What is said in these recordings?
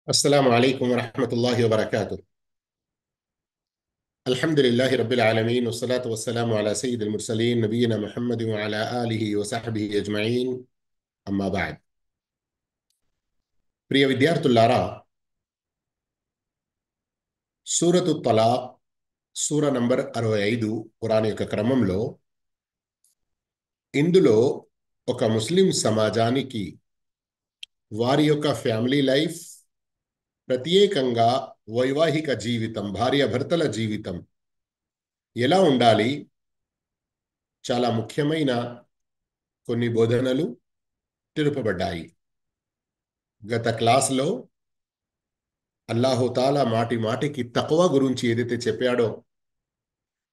السلام عليكم ورحمة الله وبركاته. الحمد لله رب العالمين والصلاة والسلام على سيد المرسلين نبينا محمد وعلى آله وصحبه أجمعين. أما بعد. ప్రియ విద్యార్థులారా, సూరతు తలాక్ సూర నంబర్ 65 ఖురాన్ యొక్క క్రమంలో ఇందులో ఒక ముస్లిం సమాజానికి వారి యొక్క ఫ్యామిలీ లైఫ్, ప్రత్యేకంగా వైవాహిక జీవితం, భార్యాభర్తల జీవితం ఎలా ఉండాలి, చాలా ముఖ్యమైన కొన్ని బోధనలు తెలుపబడ్డాయి. గత క్లాస్లో అల్లాహుతాలా మాటి మాటికి తక్వా గురించి ఏదైతే చెప్పాడో,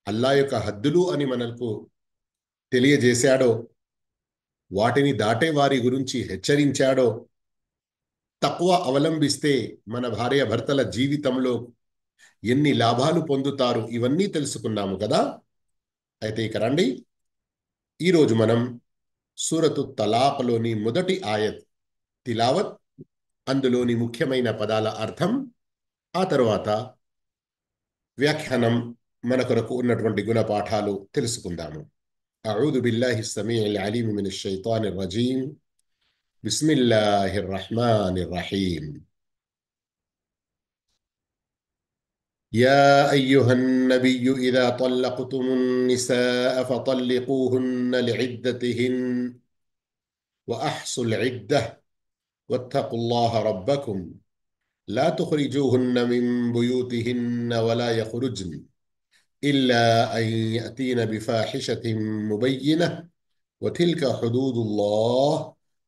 అల్లా యొక్క హద్దులు అని మనకు తెలియజేశాడో, వాటిని దాటే వారి గురించి హెచ్చరించాడో, తక్వా అవలంబిస్తే మన భార్యాభర్తల జీవితంలో ఎన్ని లాభాలు పొందుతారు, ఇవన్నీ తెలుసుకున్నాము కదా. అయితే ఇక రండి, ఈరోజు మనం సూరతు తలాక్లోని మొదటి ఆయత్ తిలావత్, అందులోని ముఖ్యమైన పదాల అర్థం, ఆ తర్వాత వ్యాఖ్యానం, మన కొరకు ఉన్నటువంటి గుణపాఠాలు తెలుసుకుందాము. అఊదు బిల్లాహి సమీఇల్ అలీం మినష్ షైతానిర్ రజీం. బిస్మిల్లాహిర్ రహ్మానిర్ రహీం. యా అయ్యుహన్ నబియ్యు ఇదా తల్లక్తుమున్ నిసాఅ ఫతల్లికూహున్న లిఇద్దతిహిన్ వఅహ్సుల్ ఇద్దహ్ వత్తఖుల్లాహ రబ్బకుం لا تخرجوهن من بيوتهن ولا يخرجن إلا أن يأتين بفاحشة مبينة وتلك حدود الله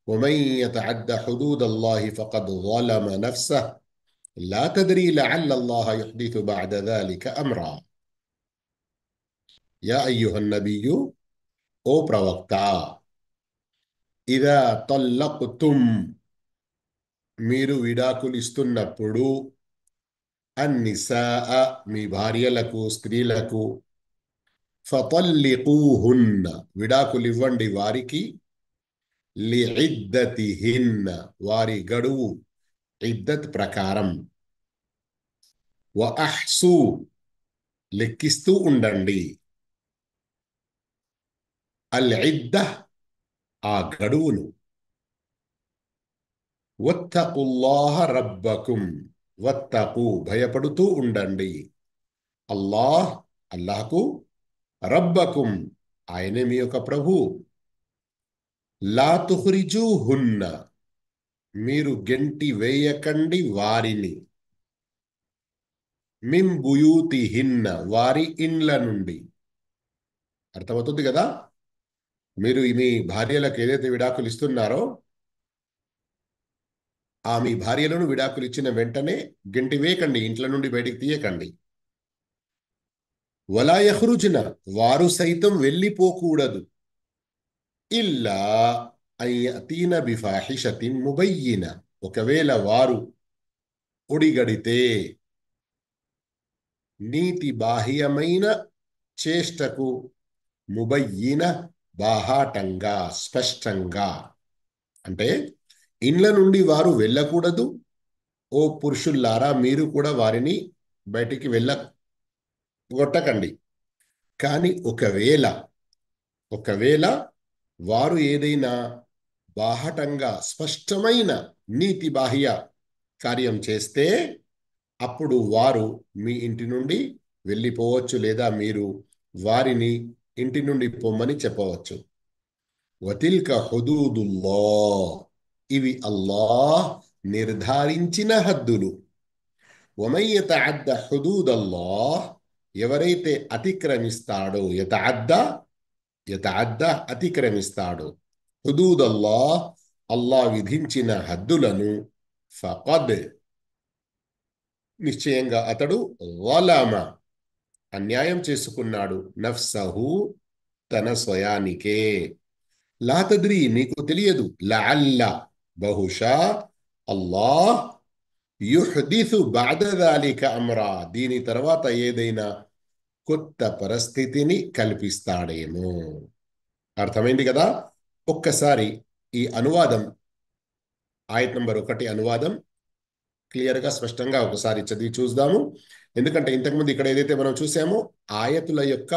ومن يتعد حدود الله فقد ظلم نفسه لا تدري لعل الله يحدث بعد ذلك أمرا. يا أيها النبي أو ప్రవక్తా, إذا طلقتم మీరు విడాకులు ఇస్తున్నప్పుడు, అన్నిసాఅ మీ భార్యలకు, స్త్రీలకు, ఫతల్లికూహున్న విడాకులివ్వండి వారికి, లిఇద్దతిహిన్న వారి గడువు ఇద్దత్ ప్రకారం, వఅహ్సు లెక్కిస్తూ ఉండండి, అల్ ఇద్దహ్ ఆ గడువును, వత్తకుల్లాహ రబ్బకుం వత్తకు భయపడుతూ ఉండండి, అల్లాహ్కు, రబ్బకుం ఆయనే మీ యొక్క ప్రభు, లా తుఖ్రిజూహున్న మీరు గెంటి వేయకండి వారిని, మిన్ బుయూతిహిన్న వారి ఇండ్ల నుండి. అర్థమవుతుంది కదా. మీరు మీ భార్యలకు ఏదైతే విడాకులు ఇస్తున్నారో, మీ భార్యలను విడాకులు ఇచ్చిన వెంటనే గెంటి వేయకండి, ఇంట్ల నుండి బయటికి తీయకండి. వలా యఖ్రుజ్న వారు సైతం వెళ్ళిపోకూడదు, ఇల్లా అయ్యతీన బిఫాహిషతిన్ ముబయ్యిన ఒకవేళ వారు ఒడిగడితే నీతి బాహ్యమైన చేష్టకు, ముబయ్యిన బాహాటంగా, స్పష్టంగా. అంటే ఇండ్ల నుండి వారు వెళ్ళకూడదు. ఓ పురుషుల్లారా, మీరు కూడా వారిని బయటికి వెళ్ళగొట్టకండి. కానీ ఒకవేళ వారు ఏదైనా బాహటంగా, స్పష్టమైన నీతి బాహ్య కార్యం చేస్తే, అప్పుడు వారు మీ ఇంటి నుండి వెళ్ళిపోవచ్చు, లేదా మీరు వారిని ఇంటి నుండి పొమ్మని చెప్పవచ్చు. వతిల్క హుదూదుల్లాహ్ ఇవి అల్లాహ్ నిర్ధారించిన హద్దులు. వమన్ యతఅద్ద హుదూదల్లాహ్ ఎవరైతే అతిక్రమిస్తాడో, యతఅద్ద అతిక్రమిస్తాడో, హుదూదల్లాహ్ అల్లాహ్ విధించిన హద్దులను, ఫఖద్ నిశ్చయంగా అతడు, ظلم అన్యాయం చేసుకున్నాడు, నఫ్సహు తన స్వయానికే, లా తద్రీ నీకు తెలియదు, లఅల్ల బహుశా, అల్లాహ్ యుహ్దిసు బఅద ذلك అమ్రా దీని తర్వాత ఏదైనా కొత్త పరిస్థితిని కల్పిస్తాడేమో. అర్థమైంది కదా. ఒక్కసారి ఈ అనువాదం, ఆయత్ నంబర్ 1 అనువాదం క్లియర్గా స్పష్టంగా ఒకసారి చదివి చూద్దాము. ఎందుకంటే ఇంతకుముందు ఇక్కడ ఏదైతే మనం చూసామో ఆయతుల యొక్క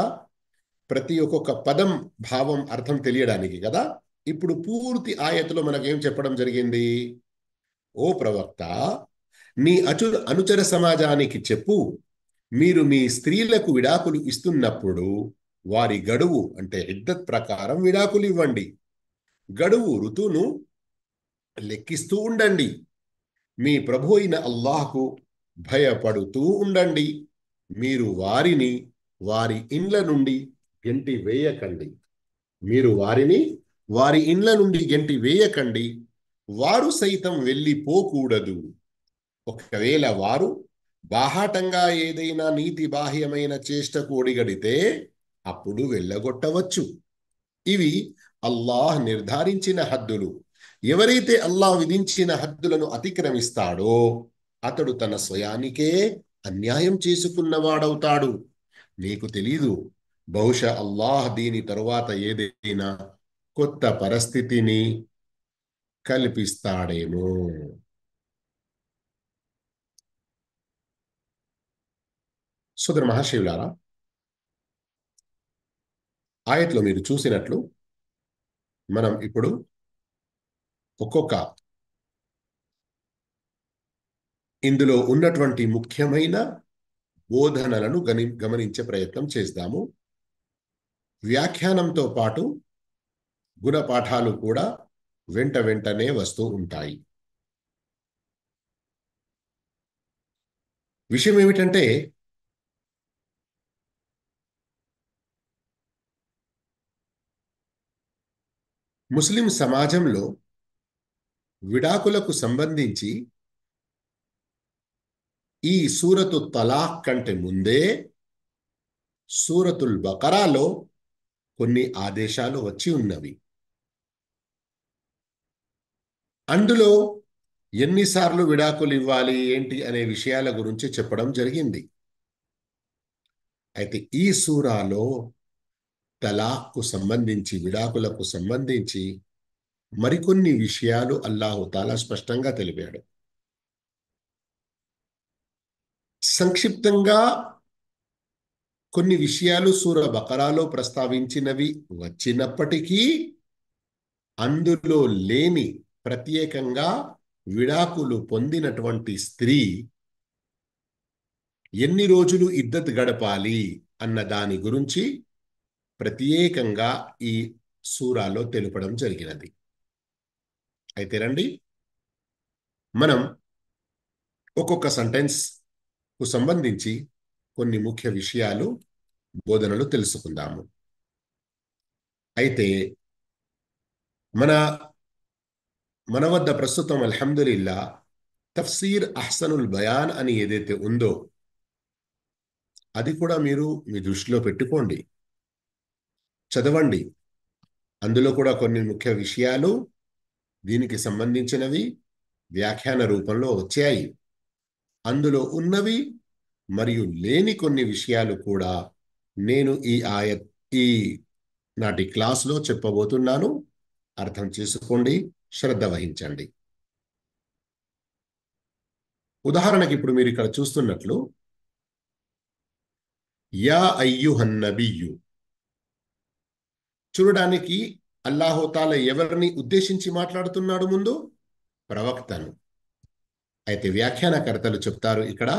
ప్రతి ఒక్కొక్క పదం భావం అర్థం తెలియడానికి కదా. ఇప్పుడు పూర్తి ఆయతులో మనకేం చెప్పడం జరిగింది? ఓ ప్రవక్త, నీ అనుచర సమాజానికి చెప్పు, మీరు మీ స్త్రీలకు విడాకులు ఇస్తున్నప్పుడు వారి గడువు అంటే ఇద్దత్ ప్రకారం విడాకులు ఇవ్వండి. గడువు ఋతువును లెక్కిస్తూ ఉండండి. మీ ప్రభు అయిన అల్లాహ్కు భయపడుతూ ఉండండి. మీరు వారిని వారి ఇండ్ల నుండి గెంటి వేయకండి. మీరు వారిని వారి ఇండ్ల నుండి గెంటి వేయకండి. వారు సైతం వెళ్ళిపోకూడదు. ఒకవేళ వారు బాహాటంగా ఏదైనా నీతి బాహ్యమైన చేష్టకు ఒడిగడితే అప్పుడు వెళ్ళగొట్టవచ్చు. ఇవి అల్లాహ్ నిర్ధారించిన హద్దులు. ఎవరైతే అల్లాహ్ విధించిన హద్దులను అతిక్రమిస్తాడో అతడు తన స్వయానికే అన్యాయం చేసుకున్నవాడవుతాడు. నీకు తెలీదు, బహుశా అల్లాహ్ దీని తరువాత ఏదైనా కొత్త పరిస్థితిని కల్పిస్తాడేమో. సోదర మహాశివులారా, ఆయట్లో మీరు చూసినట్లు మనం ఇప్పుడు ఒక్కొక్క ఇందులో ఉన్నటువంటి ముఖ్యమైన బోధనలను గమనించే ప్రయత్నం చేద్దాము. వ్యాఖ్యానంతో పాటు గుణపాఠాలు కూడా వెంటనే వస్తూ ఉంటాయి. విషయం ఏమిటంటే, ముస్లిం సమాజంలో విడాకులకు సంబంధించి ఈ సూరతు తలాక్ కంటే ముందే సూరతుల్ బకరాలో కొన్ని ఆదేశాలు వచ్చి ఉన్నవి. అందులో ఎన్నిసార్లు విడాకులు ఇవ్వాలి ఏంటి అనే విషయాల గురించి చెప్పడం జరిగింది. అయితే ఈ సూరాలో తలాక్కు సంబంధించి, విడాకులకు సంబంధించి మరికొన్ని విషయాలు అల్లాహుతాలా స్పష్టంగా తెలిపాడు. సంక్షిప్తంగా కొన్ని విషయాలు సూర బకరాలో ప్రస్తావించినవి వచ్చినప్పటికీ అందులో లేని ప్రత్యేకంగా విడాకులు పొందినటువంటి స్త్రీ ఎన్ని రోజులు ఇద్దత్ గడపాలి అన్న దాని గురించి ప్రత్యేకంగా ఈ సూరాలో తెలుపడం జరిగినది. అయితే రండి, మనం ఒక్కొక్క సెంటెన్స్ కు సంబంధించి కొన్ని ముఖ్య విషయాలు, బోధనలు తెలుసుకుందాము. అయితే మన వద్ద ప్రస్తుతం అల్హమ్దులిల్లా తఫ్సీర్ అహ్సనుల్ బయాన్ అని ఏదైతే ఉందో అది కూడా మీరు మీ దృష్టిలో పెట్టుకోండి, చదవండి. అందులో కూడా కొన్ని ముఖ్య విషయాలు దీనికి సంబంధించినవి వ్యాఖ్యాన రూపంలో వచ్చాయి. అందులో ఉన్నవి మరియు లేని కొన్ని విషయాలు కూడా నేను ఈ నాటి క్లాస్లో చెప్పబోతున్నాను. అర్థం చేసుకోండి, శ్రద్ధ వహించండి. ఉదాహరణకి ఇప్పుడు మీరు ఇక్కడ చూస్తున్నట్లు యా అయ్యుహన్ నబియ్యు, చూడడానికి అల్లాహుతాలా ఎవరిని ఉద్దేశించి మాట్లాడుతున్నాడు? ముందు ప్రవక్తను. అయితే వ్యాఖ్యానకర్తలు చెప్తారు ఇక్కడ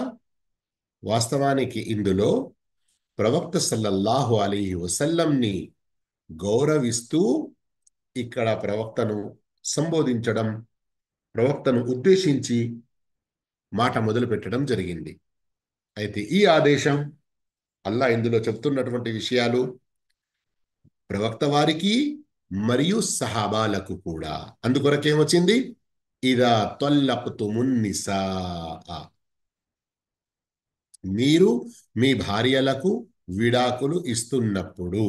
వాస్తవానికి ఇందులో ప్రవక్త సల్లల్లాహు అలైహి వసల్లంని గౌరవిస్తూ ఇక్కడ ప్రవక్తను సంబోధించడం, ప్రవక్తను ఉద్దేశించి మాట మొదలు పెట్టడం జరిగింది. అయితే ఈ ఆదేశం అల్లా ఇందులో చెప్తున్నటువంటి విషయాలు ప్రవక్త వారికి మరియు సహాబాలకు కూడా. అందుకొరకేమొచ్చింది? ఇదా తల్లక్తుమున్ నిసా, మీరు మీ భార్యలకు విడాకులు ఇస్తున్నప్పుడు.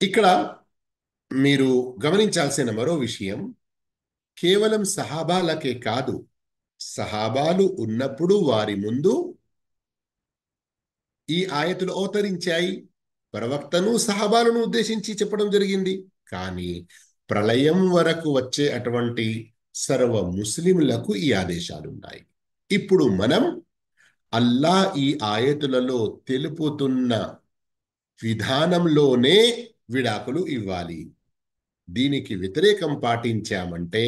ఇక్కడ మీరు గమనించాల్సిన మరో విషయం, కేవలం సహాబాలకే కాదు, సహాబాలు ఉన్నప్పుడు వారి ముందు ఈ ఆయతులు అవతరించాయి. ప్రవక్తను సహాబాలను ఉద్దేశించి చెప్పడం జరిగింది. కానీ ప్రళయం వరకు వచ్చే అటువంటి సర్వ ముస్లింలకు ఈ ఆదేశాలు ఉన్నాయి. ఇప్పుడు మనం అల్లా ఈ ఆయతులలో తెలుపుతున్న విధానంలోనే విడాకులు ఇవ్వాలి. దీనికి వ్యతిరేకం పాటించామంటే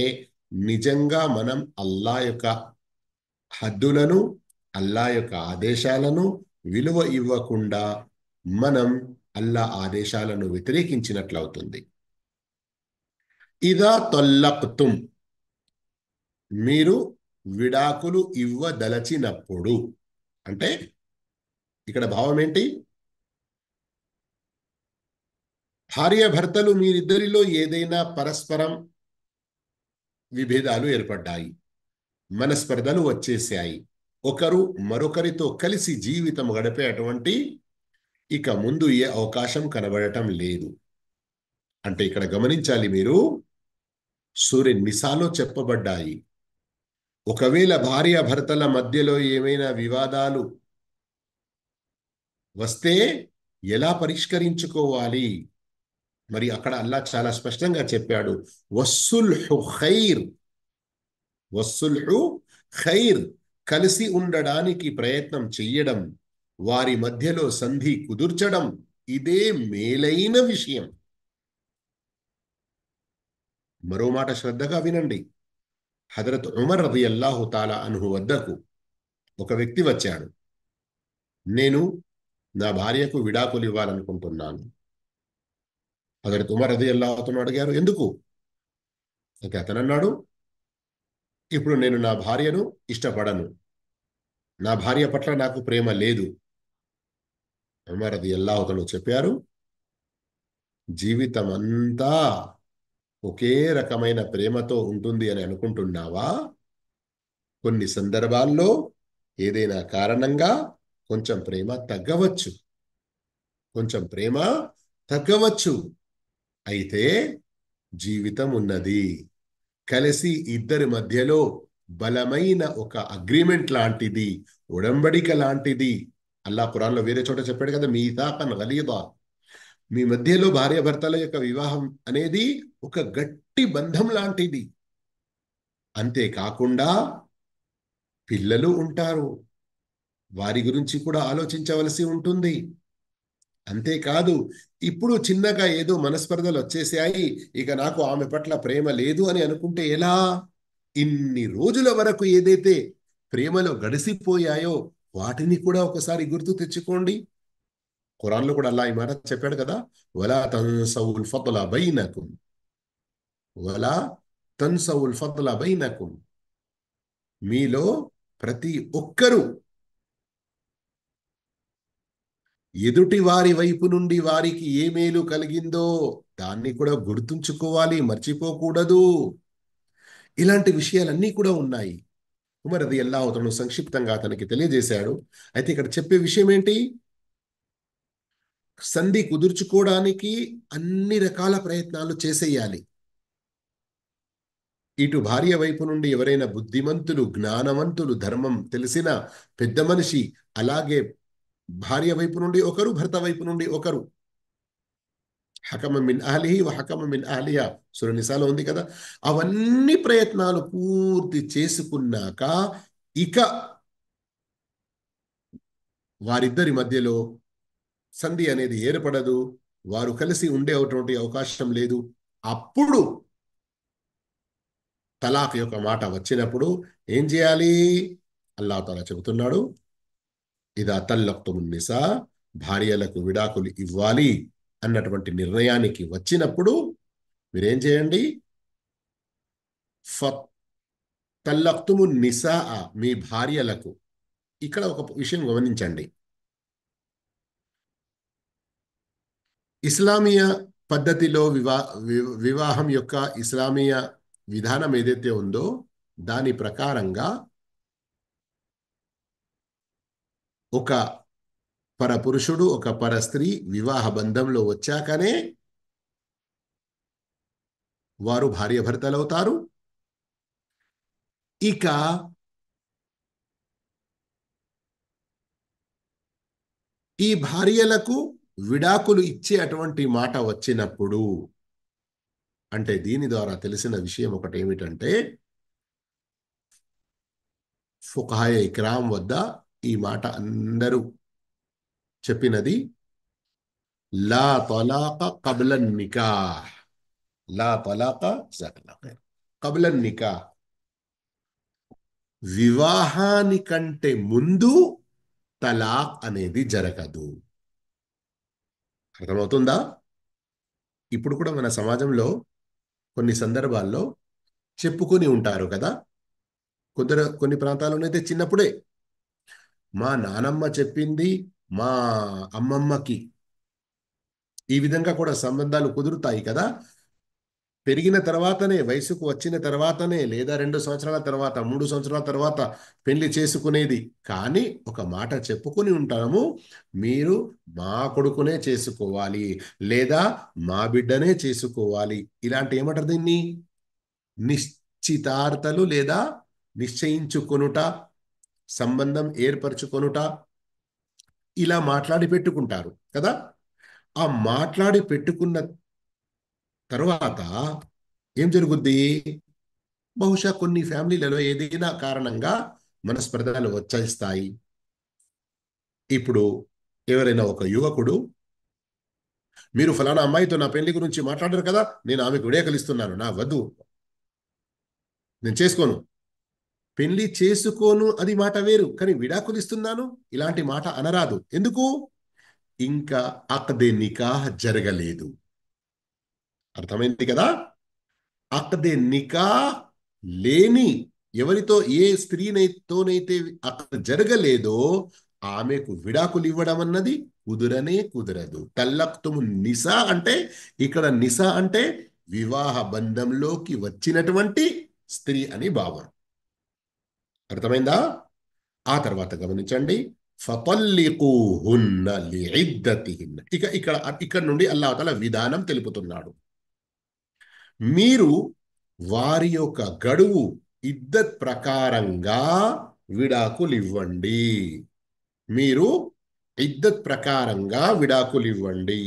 నిజంగా మనం అల్లా యొక్క హద్దులను, అల్లా యొక్క ఆదేశాలను విలువ ఇవ్వకుండా మనం అల్లా ఆదేశాలను వ్యతిరేకించినట్లవుతుంది. ఇదా తొల్లక్తుం, మీరు విడాకులు ఇవ్వదలచినప్పుడు, అంటే ఇక్కడ భావం ఏంటి? భార్యాభర్తలు మీరిద్దరిలో ఏదైనా పరస్పరం విభేదాలు ఏర్పడ్డాయి, మనస్పర్ధలు వచ్చేసాయి, ఒకరు మరొకరితో కలిసి జీవితం గడిపే అటువంటి ఇక ముందు ఏ అవకాశం కనబడటం లేదు. అంటే ఇక్కడ గమనించాలి మీరు, సూర్య నిసాలో చెప్పబడ్డాయి. ఒకవేళ భార్యాభర్తల మధ్యలో ఏమైనా వివాదాలు వస్తే ఎలా పరిష్కరించుకోవాలి? మరి అక్కడ అల్లా చాలా స్పష్టంగా చెప్పాడు, వస్సుల్హు ఖైర్, వస్సుల్హు ఖైర్, కలిసి ఉండడానికి ప్రయత్నం చెయ్యడం, వారి మధ్యలో సంధి కుదుర్చడం, ఇదే మేలైన విషయం. మరో మాట శ్రద్ధగా వినండి. హజరత్ ఉమర్ రదియల్లాహు తాలా అన్హు వద్దకు ఒక వ్యక్తి వచ్చాడు. నేను నా భార్యకు విడాకులు ఇవ్వాలనుకుంటున్నాను. హజరత్ ఉమర్ రదియల్లాహు తాలా అడిగారు, ఎందుకు? అయితే అతను అన్నాడు, ఇప్పుడు నేను నా భార్యను ఇష్టపడను, నా భార్య పట్ల నాకు ప్రేమ లేదు. ఉమర్ రదియల్లాహు తాలా చెప్పారు, జీవితం అంతా ఒకే రకమైన ప్రేమతో ఉంటుంది అని అనుకుంటున్నావా? కొన్ని సందర్భాల్లో ఏదైనా కారణంగా కొంచెం ప్రేమ తగ్గవచ్చు, కొంచెం ప్రేమ తగ్గవచ్చు. అయితే జీవితం ఉన్నది, కలిసి ఇద్దరి మధ్యలో బలమైన ఒక అగ్రిమెంట్ లాంటిది, ఉడంబడిక లాంటిది. అల్లా ఖురాన్లో వేరే చోట చెప్పాడు కదా, మీథాకన్ గలీదా, మీ మధ్యలో భార్యాభర్తల యొక్క వివాహం అనేది ఒక గట్టి బంధం లాంటిది. అంతేకాకుండా పిల్లలు ఉంటారు, వారి గురించి కూడా ఆలోచించవలసి ఉంటుంది. అంతేకాదు, ఇప్పుడు చిన్నగా ఏదో మనస్పర్ధలు వచ్చేసాయి, ఇక నాకు ఆమె పట్ల ప్రేమ లేదు అని అనుకుంటే ఎలా? ఇన్ని రోజుల వరకు ఏదైతే ప్రేమలో గడిసిపోయాయో వాటిని కూడా ఒకసారి గుర్తు తెచ్చుకోండి. ఖురాన్లో కూడా అల్లా ఈ మాట చెప్పాడు కదా, వలా తన్సవుల్ ఫద్ల బైనకుం, వలా తన్సవుల్ ఫద్ల బైనకుం, మీలో ప్రతి ఒక్కరూ ఎదుటి వారి వైపు నుండి వారికి ఏ మేలు కలిగిందో దాన్ని కూడా గుర్తుంచుకోవాలి, మర్చిపోకూడదు. ఇలాంటి విషయాలన్నీ కూడా ఉన్నాయి. ఉమర్ రదియల్లాహు అతను సంక్షిప్తంగా అతనికి తెలియజేశాడు. అయితే ఇక్కడ చెప్పే విషయం ఏంటి? సంధి కుదుర్చుకోవడానికి అన్ని రకాల ప్రయత్నాలు చేసేయాలి. ఇటు భార్య వైపు నుండి ఎవరైనా బుద్ధిమంతులు, జ్ఞానవంతులు, ధర్మం తెలిసిన పెద్ద మనిషి, అలాగే భార్య వైపు నుండి ఒకరు, భర్త వైపు నుండి ఒకరు, హకమ మిన్ అహ్లిహి వ హకమ మిన్ అహ్లిహా సూర నిసాలో ఉంది కదా. అవన్నీ ప్రయత్నాలు పూర్తి చేసుకున్నాక ఇక వారిద్దరి మధ్యలో సంధి అనేది ఏర్పడదు, వారు కలిసి ఉండేటువంటి అవకాశం లేదు. అప్పుడు తలాక్ యొక్క మాట వచ్చినప్పుడు ఏం చేయాలి? అల్లాహ్ తాలా చెబుతున్నాడు, ఇదా తల్లక్తుమున్ నిసా, భార్యలకు విడాకులు ఇవ్వాలి అన్నటువంటి నిర్ణయానికి వచ్చినప్పుడు మీరేం చేయండి? తల్లక్తుమున్ నిసా, మీ భార్యలకు. ఇక్కడ ఒక విషయం గమనించండి, ఇస్లామీయ పద్ధతిలో వివాహం యొక్క ఇస్లామీయ విధానం ఏదైతే ఉందో దాని ప్రకారంగా ఒక పరపురుషుడు, ఒక పర స్త్రీ వివాహ బంధంలో వచ్చాకనే వారు భార్యాభర్తలవుతారు. ఇక ఈ భార్యలకు విడాకులు ఇచ్చే అటువంటి మాట వచ్చినప్పుడు, అంటే దీని ద్వారా తెలిసిన విషయం ఒకటి ఏమిటంటే, ఫుకహాయ ఇక్రామ్ వద్ద ఈ మాట అందరూ చెప్పినది, లా తలాక కబ్ల నికాహ్. లా తలాక కబ్ల నికాహ్, వివాహానికంటే ముందు తలాక్ అనేది జరగదు. అర్థమవుతుందా? ఇప్పుడు కూడా మన సమాజంలో కొన్ని సందర్భాల్లో చెప్పుకొని ఉంటారు కదా. కొన్ని ప్రాంతాల్లోనైతే చిన్నప్పుడే మా నానమ్మ చెప్పింది మా అమ్మమ్మకి, ఈ విధంగా కూడా సంబంధాలు కుదురుతాయి కదా. పెరిగిన తర్వాతనే, వయసుకు వచ్చిన తర్వాతనే, లేదా 2 సంవత్సరాల తర్వాత, 3 సంవత్సరాల తర్వాత పెళ్లి చేసుకునేది. కానీ ఒక మాట చెప్పుకుని ఉంటాము, మీరు మా కొడుకునే చేసుకోవాలి, లేదా మా బిడ్డనే చేసుకోవాలి. ఇలాంటి ఏమంటారు దీన్ని, నిశ్చితార్థలు లేదా నిశ్చయించుకొనుట, సంబంధం ఏర్పరచుకొనుట, ఇలా మాట్లాడి పెట్టుకుంటారు కదా. ఆ మాట్లాడి పెట్టుకున్న తర్వాత ఏం జరుగుద్ది? బహుశా కొన్ని ఫ్యామిలీలలో ఏదైనా కారణంగా మనస్పర్ధలు వచ్చేస్తాయి. ఇప్పుడు ఎవరైనా ఒక యువకుడు, మీరు ఫలానా అమ్మాయితో నా పెళ్లి గురించి మాట్లాడారు కదా, నేను ఆమెకు విడాకులు ఇస్తున్నాను, నా వద్దు, నేను చేసుకోను, పెళ్లి చేసుకోను అది మాట వేరు, కానీ విడాకులు ఇస్తున్నాను ఇలాంటి మాట అనరాదు. ఎందుకు? ఇంకా అక్దే నికాహ్ జరగలేదు. అర్థమైంది కదా. అక్దే నికాహ్ లేని, ఎవరితో, ఏ స్త్రీతోనైతే అక్కడ జరగలేదో ఆమెకు విడాకులు ఇవ్వడం అన్నది కుదరనే కుదరదు. తల్లక్తుము నిసా అంటే, ఇక్కడ నిసా అంటే వివాహ బంధంలోకి వచ్చినటువంటి స్త్రీ అని భావం. అర్థమైందా? ఆ తర్వాత గమనించండి, ఫతల్లికూహున్న లిఇద్దతిహిన్న. ఇక్కడ నుండి అల్లాహ్ తఆలా విధానం తెలుపుతున్నాడు. మీరు వారి యొక్క గడువు, ఇద్దత్ ప్రకారంగా విడాకులు ఇవ్వండి. మీరు ఇద్దత్ ప్రకారంగా విడాకులు ఇవ్వండి.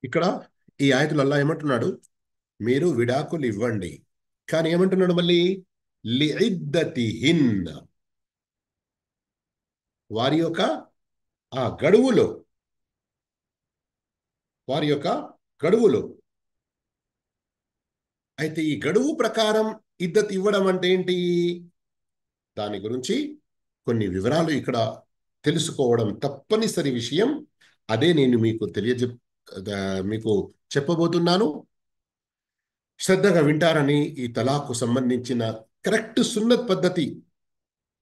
ఇక్కడ ఈ ఆయతులు అల్లాహ్ ఏమంటున్నాడు? మీరు విడాకులు ఇవ్వండి, కానీ ఏమంటున్నాడు మళ్ళీ? లిఇద్దతిహిన్న, వారి యొక్క ఆ గడువులో, వారి యొక్క గడువులో. అయితే ఈ గడువు ప్రకారం ఇద్దత్ ఇవ్వడం అంటే ఏంటి? దాని గురించి కొన్ని వివరాలు ఇక్కడ తెలుసుకోవడం తప్పనిసరి విషయం. అదే నేను మీకు చెప్పబోతున్నాను. శ్రద్ధగా వింటారని, ఈ తలాకు సంబంధించిన కరెక్ట్ సున్నత్ పద్ధతి,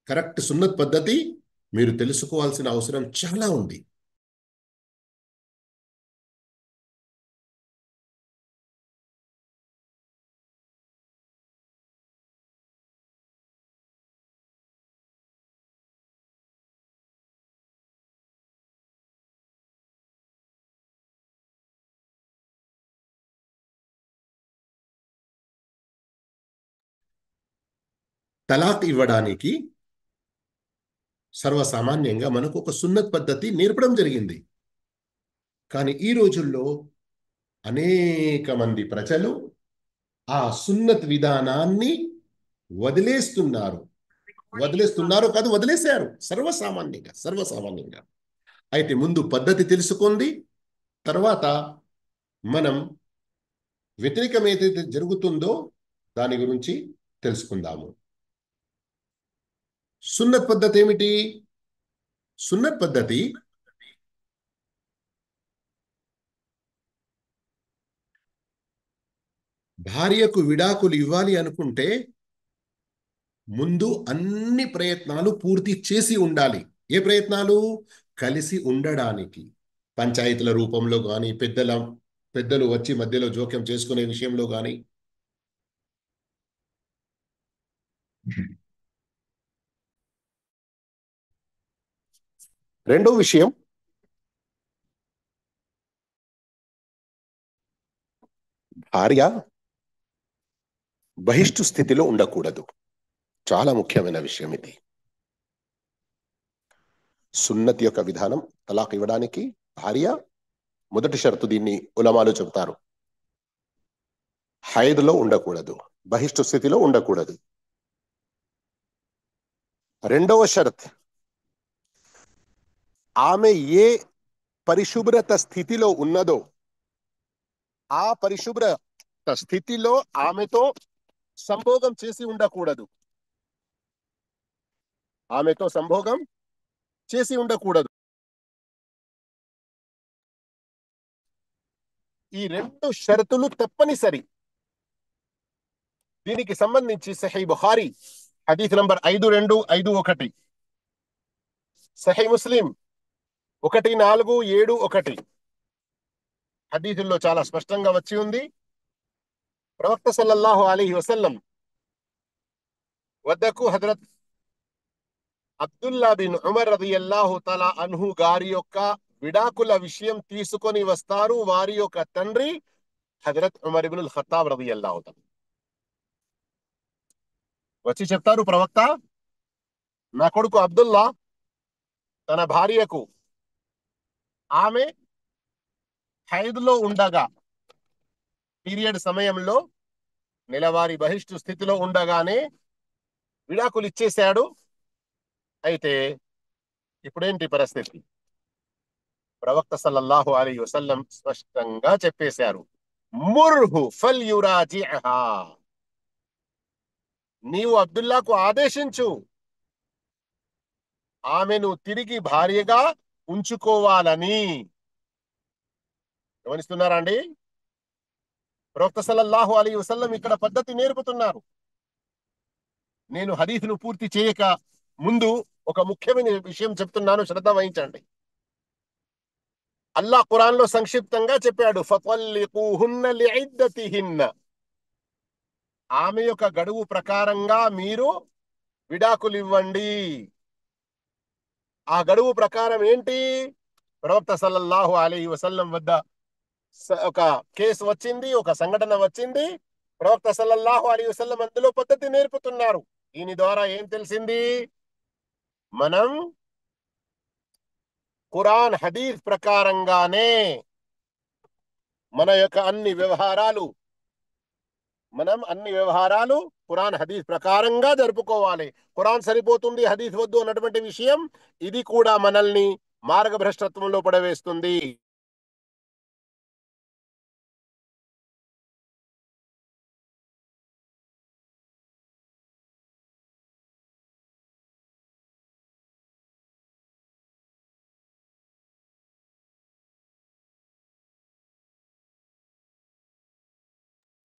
కరెక్ట్ సున్నత్ పద్ధతి మీరు తెలుసుకోవాల్సిన అవసరం చాలా ఉంది. తలాక్ ఇవ్వడానికి సర్వసామాన్యంగా మనకు ఒక సున్నత్ పద్ధతి నేర్పడం జరిగింది. కానీ ఈ రోజుల్లో అనేక మంది ప్రజలు ఆ సున్నత్ విధానాన్ని వదిలేస్తున్నారు. వదిలేస్తున్నారు కాదు, వదిలేశారు సర్వసామాన్యంగా, సర్వసామాన్యంగా. అయితే ముందు పద్ధతి తెలుసుకుంది, తర్వాత మనం వ్యతిరేకం ఏదైతే జరుగుతుందో దాని గురించి తెలుసుకుందాము. సున్నత్ పద్ధతి ఏమిటి? సున్నత్ పద్ధతి భార్యకు విడాకులు ఇవ్వాలి అనుకుంటే ముందు అన్ని ప్రయత్నాలు పూర్తి చేసి ఉండాలి. ఏ ప్రయత్నాలు? కలిసి ఉండడానికి, పంచాయతీల రూపంలో కానీ, పెద్దలు వచ్చి మధ్యలో జోక్యం చేసుకునే విషయంలో కానీ. రెండో విషయం, భార్య బహిష్టు స్థితిలో ఉండకూడదు. చాలా ముఖ్యమైన విషయం ఇది. సున్నతి యొక్క విధానం, తలాక్ ఇవ్వడానికి భార్య మొదటి షరతు, దీన్ని ఉలమాలు చెబుతారు, హైద్లో ఉండకూడదు, బహిష్టు స్థితిలో ఉండకూడదు. రెండవ షరత్, ఆమె ఏ పరిశుభ్రత స్థితిలో ఉన్నదో ఆ పరిశుభ్రత స్థితిలో ఆమెతో సంభోగం చేసి ఉండకూడదు. ఆమెతో సంభోగం చేసి ఉండకూడదు. ఈ రెండు షరతులు తప్పనిసరి. దీనికి సంబంధించి సహీ బుఖారీ హదీస్ నంబర్ 5251, సహీ ముస్లిం 1471 హదీసుల్లో చాలా స్పష్టంగా వచ్చి ఉంది. ప్రవక్త సల్లల్లాహు అలైహి వసల్లం వద్దకు హజరత్ అబ్దుల్లా బిన్ ఉమర్ రదియల్లాహు తఆలా అన్హు గారి యొక్క విడాకుల విషయం తీసుకొని వస్తారు. వారి యొక్క తండ్రి హజరత్ ఉమర్ ఇబ్నుల్ ఖత్తాబ్ రదియల్లాహు తఆలా వచ్చి చెప్తారు, ప్రవక్త, నా కొడుకు అబ్దుల్లా తన భార్యకు ఆమె హైద్లో ఉండగా, పీరియడ్ సమయంలో, నెలవారీ బహిష్టు స్థితిలో ఉండగానే విడాకులు ఇచ్చేశాడు. అయితే ఇప్పుడేంటి పరిస్థితి? ప్రవక్త సల్లల్లాహు అలైహి వసల్లం స్పష్టంగా చెప్పేశారు, ముర్హు ఫల్యురాజిహా, నీవు అబ్దుల్లాకు ఆదేశించు, ఆమెను తిరిగి భార్యగా ఉంచుకోవాలని. గమనిస్తున్నారా అండి? ప్రవక్త సల్లల్లాహు అలైహి వసల్లం ఇక్కడ పద్ధతి నేర్పుతున్నారు. నేను హదీస్ను పూర్తి చేయక ముందు ఒక ముఖ్యమైన విషయం చెప్తున్నాను, శ్రద్ధ వహించండి. అల్లాహ్ ఖురాన్లో సంక్షిప్తంగా చెప్పాడు, ఫతల్లిఖూహున్న లిఇద్దతిహిన్న, ఆమె యొక్క గడువు ప్రకారంగా మీరు విడాకులు ఇవ్వండి. ఆ గడువు ప్రకారం ఏంటి? ప్రవక్త సల్లల్లాహు అలైహి వసల్లం వద్ద ఒక కేసు వచ్చింది, ఒక సంఘటన వచ్చింది. ప్రవక్త సల్లల్లాహు అలైహి వసల్లం అందులో పద్ధతి నేర్పుతున్నారు. దీని ద్వారా ఏం తెలిసింది? మనం ఖురాన్ హదీస్ ప్రకారంగానే మన యొక్క అన్ని వ్యవహారాలు ఖురాన్ హదీస్ ప్రకారంగా జరుపుకోవాలి. ఖురాన్ సరిపోతుంది, హదీస్ వద్దు అన్నటువంటి విషయం, ఇది కూడా మనల్ని మార్గభ్రష్టత్వంలో పడవేస్తుంది.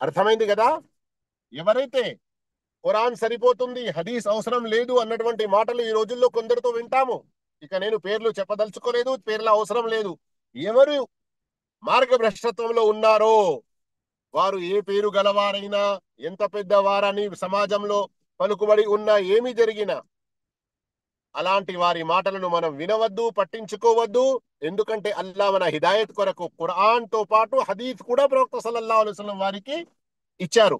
అర్థమైంది కదా? ఎవరైతే ఖురాన్ సరిపోతుంది, హదీస్ అవసరం లేదు అన్నటువంటి మాటలు ఈ రోజుల్లో కొందరితో వింటాము. ఇక నేను పేర్లు చెప్పదలుచుకోలేదు, పేర్ల అవసరం లేదు. ఎవరు మార్గభ్రష్టత్వంలో ఉన్నారో, వారు ఏ పేరు గలవారైనా, ఎంత పెద్దవారని సమాజంలో పలుకుబడి ఉన్నా, ఏమి జరిగినా అలాంటి వారి మాటలను మనం వినవద్దు, పట్టించుకోవద్దు. ఎందుకంటే అల్లా మన హిదాయత్ కొరకు ఖురాన్ తో పాటు హదీస్ కూడా ప్రవక్త సల్లల్లాహు అలైహి వసల్లం వారికి ఇచ్చారు.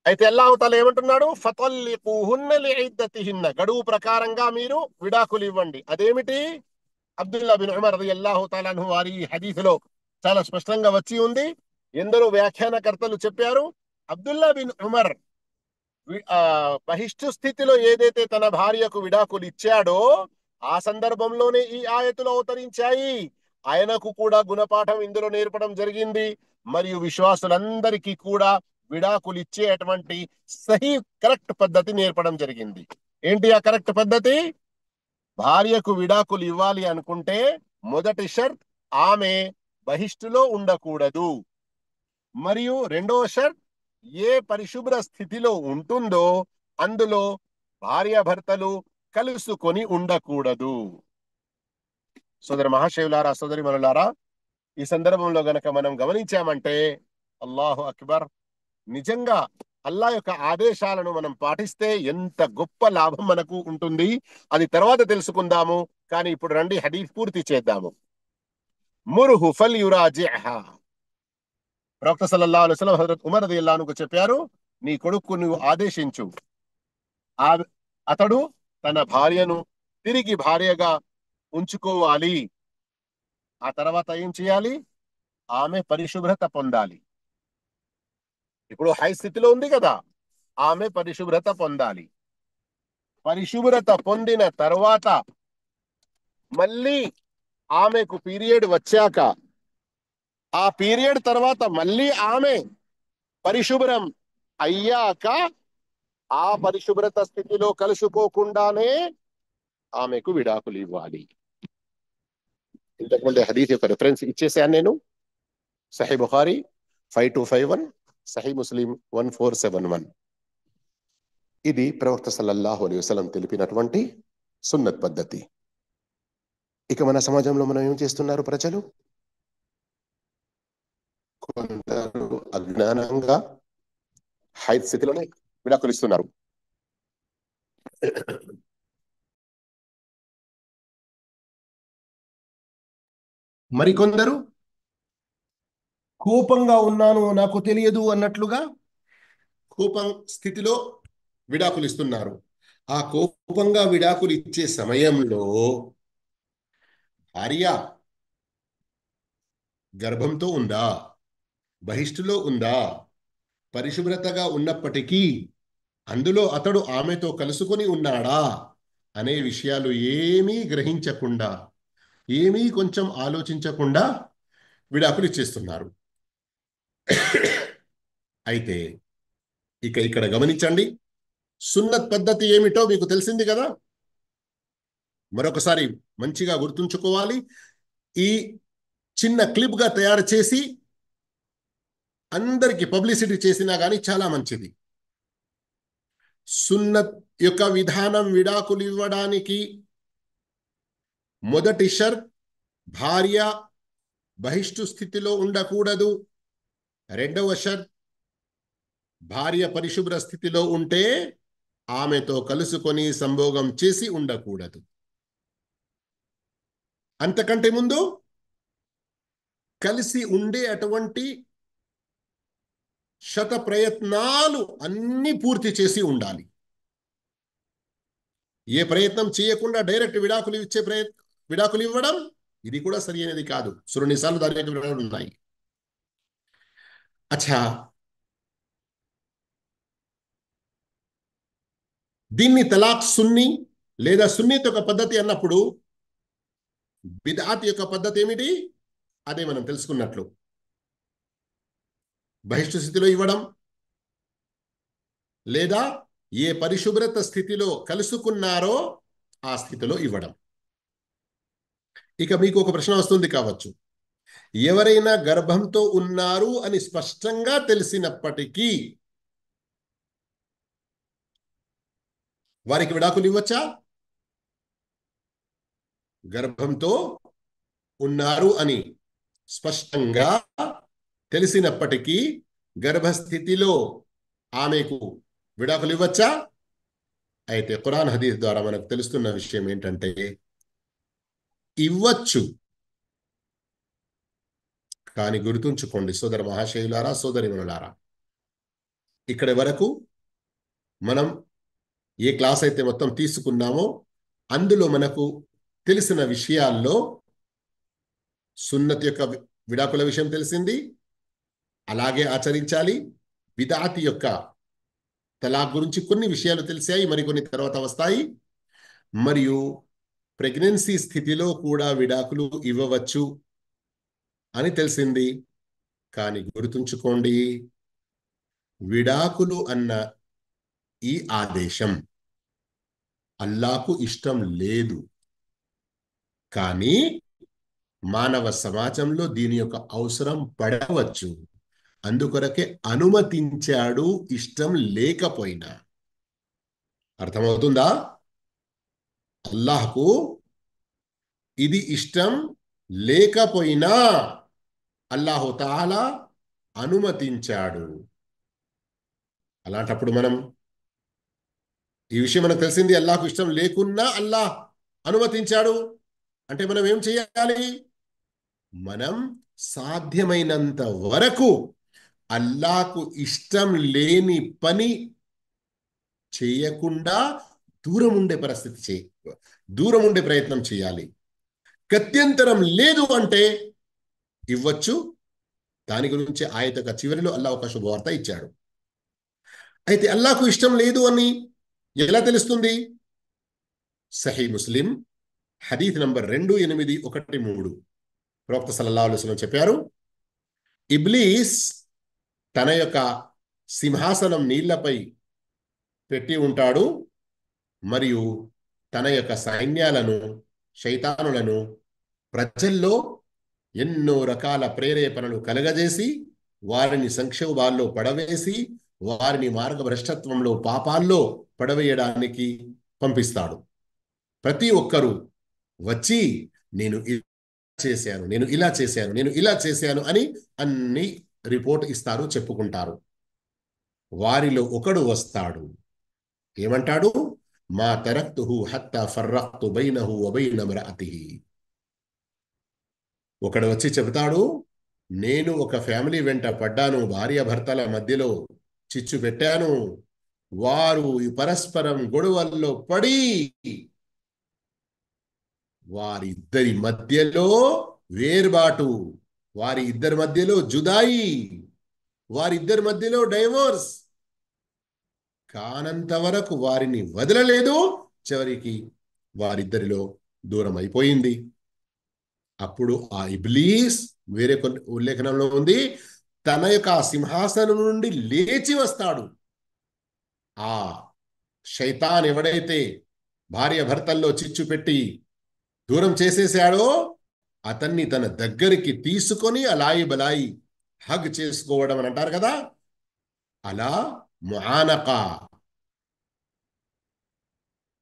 అయితే అల్లాహు తఆలా ఏమంటున్నాడు? ఫతల్లిఖూహున్న లిఇద్దతిహిన్న, గడువు ప్రకారంగా మీరు విడాకులు ఇవ్వండి. అదేమిటి? అబ్దుల్లా బిన్ ఉమర్ రలియల్లాహు తఆలా అన్హు వారి హదీసులో చాలా స్పష్టంగా వచ్చి ఉంది. ఎందరో వ్యాఖ్యానకర్తలు చెప్పారు, అబ్దుల్లా బిన్ ఉమర్ బహిష్టు స్థితిలో ఏదైతే తన భార్యకు విడాకులు ఇచ్చాడో ఆ సందర్భంలోనే ఈ ఆయతులు అవతరించాయి. ఆయనకు కూడా గుణపాఠం ఇందులో నేర్పడం జరిగింది. మరియు విశ్వాసులందరికీ కూడా విడాకులు ఇచ్చేటువంటి సహీ కరెక్ట్ పద్ధతి నేర్పడం జరిగింది. ఏంటి ఆ కరెక్ట్ పద్ధతి? భార్యకు విడాకులు ఇవ్వాలి అనుకుంటే మొదటి షరత్ ఆమె బహిష్టులో ఉండకూడదు. మరియు రెండవ షరత్ ఏ పరిశుభ్ర స్థితిలో ఉంటుందో అందులో భార్యాభర్తలు కలుసుకొని ఉండకూడదు. సోదర మహాశివులారా, సోదరి మనులారా, ఈ సందర్భంలో గనక మనం గమనించామంటే అల్లాహు అక్బర్, నిజంగా అల్లా యొక్క ఆదేశాలను మనం పాటిస్తే ఎంత గొప్ప లాభం మనకు ఉంటుంది అది తర్వాత తెలుసుకుందాము. కానీ ఇప్పుడు రండి హదీస్ పూర్తి చేద్దాము. ముర్హు ఫల్యురాజిహా. ప్రవక్త సల్లల్లాహు అలైహి వసల్లం హజరత్ ఉమర్ రదియల్లాహు అన్హుకు చెప్పారు, నీ కొడుకు నువ్వు ఆదేశించు, అతడు తన భార్యను తిరిగి భార్యగా ఉంచుకోవాలి. ఆ తర్వాత ఏం చేయాలి? ఆమె పరిశుభ్రత పొందాలి. ఇప్పుడు హై స్థితిలో ఉంది కదా, ఆమె పరిశుభ్రత పొందాలి. పరిశుభ్రత పొందిన తర్వాత మళ్ళీ ఆమెకు పీరియడ్ వచ్చాక, ఆ పీరియడ్ తర్వాత మళ్ళీ ఆమె పరిశుభ్రం అయ్యాక ఆ పరిశుభ్రత స్థితిలో కలుసుకోకుండానే ఆమెకు విడాకులు ఇవ్వాలి. ఇంతకుముందే హదీస్ యొక్క రిఫరెన్స్ ఇచ్చేసాను నేను. సహీ బుఖారీ 5251, సహీ ముస్లిం 1471. ఇది ప్రవక్త సల్లల్లాహు అలైహి వసల్లం తెలిపినటువంటి సున్నత్ పద్ధతి. ఇక మన సమాజంలో మనం ఏం చేస్తున్నారు? ప్రజలు కొందరు అజ్ఞానంగా హైద్ స్థితిలోనే విడాకులు ఇస్తున్నారు. మరికొందరు కోపంగా ఉన్నాను, నాకు తెలియదు అన్నట్లుగా కోపం స్థితిలో విడాకులు ఇస్తున్నారు. ఆ కోపంగా విడాకులు ఇచ్చే సమయంలో భార్య గర్భంతో ఉందా, బహిష్టులో ఉందా, పరిశుభ్రతగా ఉన్నప్పటికీ అందులో అతడు ఆమెతో కలుసుకొని ఉన్నాడా అనే విషయాలు ఏమీ గ్రహించకుండా, ఏమీ కొంచెం ఆలోచించకుండా విడాకులు ఇచ్చేస్తున్నారు. అయితే ఇక్కడ గమనించండి, సున్నత్ పద్ధతి ఏమిటో మీకు తెలిసింది కదా. మరొకసారి మంచిగా గుర్తుంచుకోవాలి. ఈ చిన్న క్లిప్గా తయారు చేసి అందరికి పబ్లిసిటీ చేసినా కానీ చాలా మంచిది. సున్నత్ యొక్క విధానం, విడాకులు ఇవ్వడానికి మొదటి షరత్ భార్య బహిష్టు స్థితిలో ఉండకూడదు. రెండవ షరత్ భార్య పరిశుభ్ర స్థితిలో ఉంటే ఆమెతో కలుసుకొని సంభోగం చేసి ఉండకూడదు. అంతకంటే ముందు కలిసి ఉండే అటువంటి శత ప్రయత్నాలు అన్ని పూర్తి చేసి ఉండాలి. ఏ ప్రయత్నం చేయకుండా డైరెక్ట్ విడాకులు ఇవ్వడం ఇది కూడా సరి అయినది కాదు. సురనిసార్లు దాని యొక్క వివరాలు ఉన్నాయి. అచ్చా, దీన్ని తలాక్ సున్ని లేదా సున్నీత్ యొక్క పద్ధతి అన్నప్పుడు బిద్అత్ యొక్క పద్ధతి ఏమిటి? అదే మనం తెలుసుకున్నట్లు బహిష్టు స్థితిలో ఇవ్వడం లేదా ఏ పరిశుభ్రత స్థితిలో కలుసుకున్నారో ఆ స్థితిలో ఇవ్వడం. ఇక మీకు ఒక ప్రశ్న వస్తుంది కావచ్చు, ఎవరైనా గర్భంతో ఉన్నారు అని స్పష్టంగా తెలిసినప్పటికీ వారికి విడాకులు ఇవ్వచ్చా? గర్భంతో ఉన్నారు అని స్పష్టంగా తెలిసినప్పటికీ గర్భస్థితిలో ఆమెకు విడాకులు ఇవ్వచ్చా? అయితే ఖురాన్ హదీస్ ద్వారా మనకు తెలుస్తున్న విషయం ఏంటంటే ఇవ్వచ్చు. కానీ గుర్తుంచుకోండి సోదర మహాశయులారా, సోదరిమణులారా, ఇక్కడి వరకు మనం ఏ క్లాస్ అయితే మొత్తం తీసుకున్నామో అందులో మనకు తెలిసిన విషయాల్లో సున్నత్ యొక్క విడాకుల విషయం తెలిసింది, అలాగే ఆచరించాలి. బిద్అత్ యొక్క తలాక్ గురించి కొన్ని విషయాలు తెలిసాయి, మరికొన్ని తర్వాత వస్తాయి. మరియు ప్రెగ్నెన్సీ స్థితిలో కూడా విడాకులు ఇవ్వవచ్చు అని తెలిసింది. కానీ గుర్తుంచుకోండి, విడాకులు అన్న ఈ ఆదేశం అల్లాహకు ఇష్టం లేదు. కానీ మానవ సమాజంలో దీని యొక్క అవసరం పడవచ్చు. అందుకొరకే అనుమతించాడు, ఇష్టం లేకపోయినా. అర్థమవుతుందా? అల్లాహకు ఇది ఇష్టం లేకపోయినా అల్లాహు తాలా అనుమతించాడు. అలాంటప్పుడు మనం ఈ విషయం మనకు తెలిసింది, అల్లాహకు ఇష్టం లేకున్నా అల్లాహ్ అనుమతించాడు అంటే మనం ఏం చేయాలి? మనం సాధ్యమైనంత వరకు అల్లాహకు ఇష్టం లేని పని చేయకుండా దూరం ఉండే దూరం ఉండే ప్రయత్నం చేయాలి. గత్యంతరం లేదు అంటే ఇవ్వచ్చు. దాని గురించి ఆయత యొక్క చివరిలో అల్లాహ్ ఒక శుభవార్త ఇచ్చాడు. అయితే అల్లాహకు ఇష్టం లేదు అని ఎలా తెలుస్తుంది? సహీ ముస్లిం హదీత్ నంబర్ 2813 ప్రవక్త సల్లల్లాహు అలైహి వసల్లం చెప్పారు, ఇబ్లీస్ తన యొక్క సింహాసనం నీళ్లపై పెట్టి ఉంటాడు మరియు తన యొక్క సైన్యాలను, శైతానులను ప్రజల్లో ఎన్నో రకాల ప్రేరేపణలు కలగజేసి వారిని సంక్షోభాల్లో పడవేసి వారిని మార్గభ్రష్టత్వంలో, పాపాల్లో పడవేయడానికి పంపిస్తాడు. ప్రతి ఒక్కరూ వచ్చి నేను చేశాను, నేను ఇలా చేశాను, నేను ఇలా చేశాను అని అన్ని రిపోర్ట్ ఇస్తారు, చెప్పుకుంటారు. వారిలో ఒకడు వస్తాడు, ఏమంటాడు? మా తరక్తుహు హత్తా ఫర్రక్తు బైనహు వబైన ఇమ్రఅతిహి. ఒకడు వచ్చి చెబుతాడు, నేను ఒక ఫ్యామిలీ వెంట పడ్డాను, భార్యాభర్తల మధ్యలో చిచ్చు పెట్టాను, వారు పరస్పరం గొడవల్లో పడి వారిద్దరి మధ్యలో వేర్బాటు, వారి ఇద్దరి మధ్యలో జుదాయి, వారిద్దరి మధ్యలో డైవోర్స్ కానంత వరకు వారిని వదలలేదు. చివరికి వారిద్దరిలో దూరం అయిపోయింది. అప్పుడు ఆ ఇబ్లీస్, వేరే కొన్ని ఉల్లేఖనంలో ఉంది, తన యొక్క సింహాసనం నుండి లేచి వస్తాడు. ఆ శైతాన్ ఎవడైతే భార్య భర్తల్లో చిచ్చు పెట్టి దూరం చేసేసాడో అతన్ని తన దగ్గరికి తీసుకొని అలాయి బలాయి హగ్ చేసుకోవడం అని అంటారు కదా, అలా ముఆనకా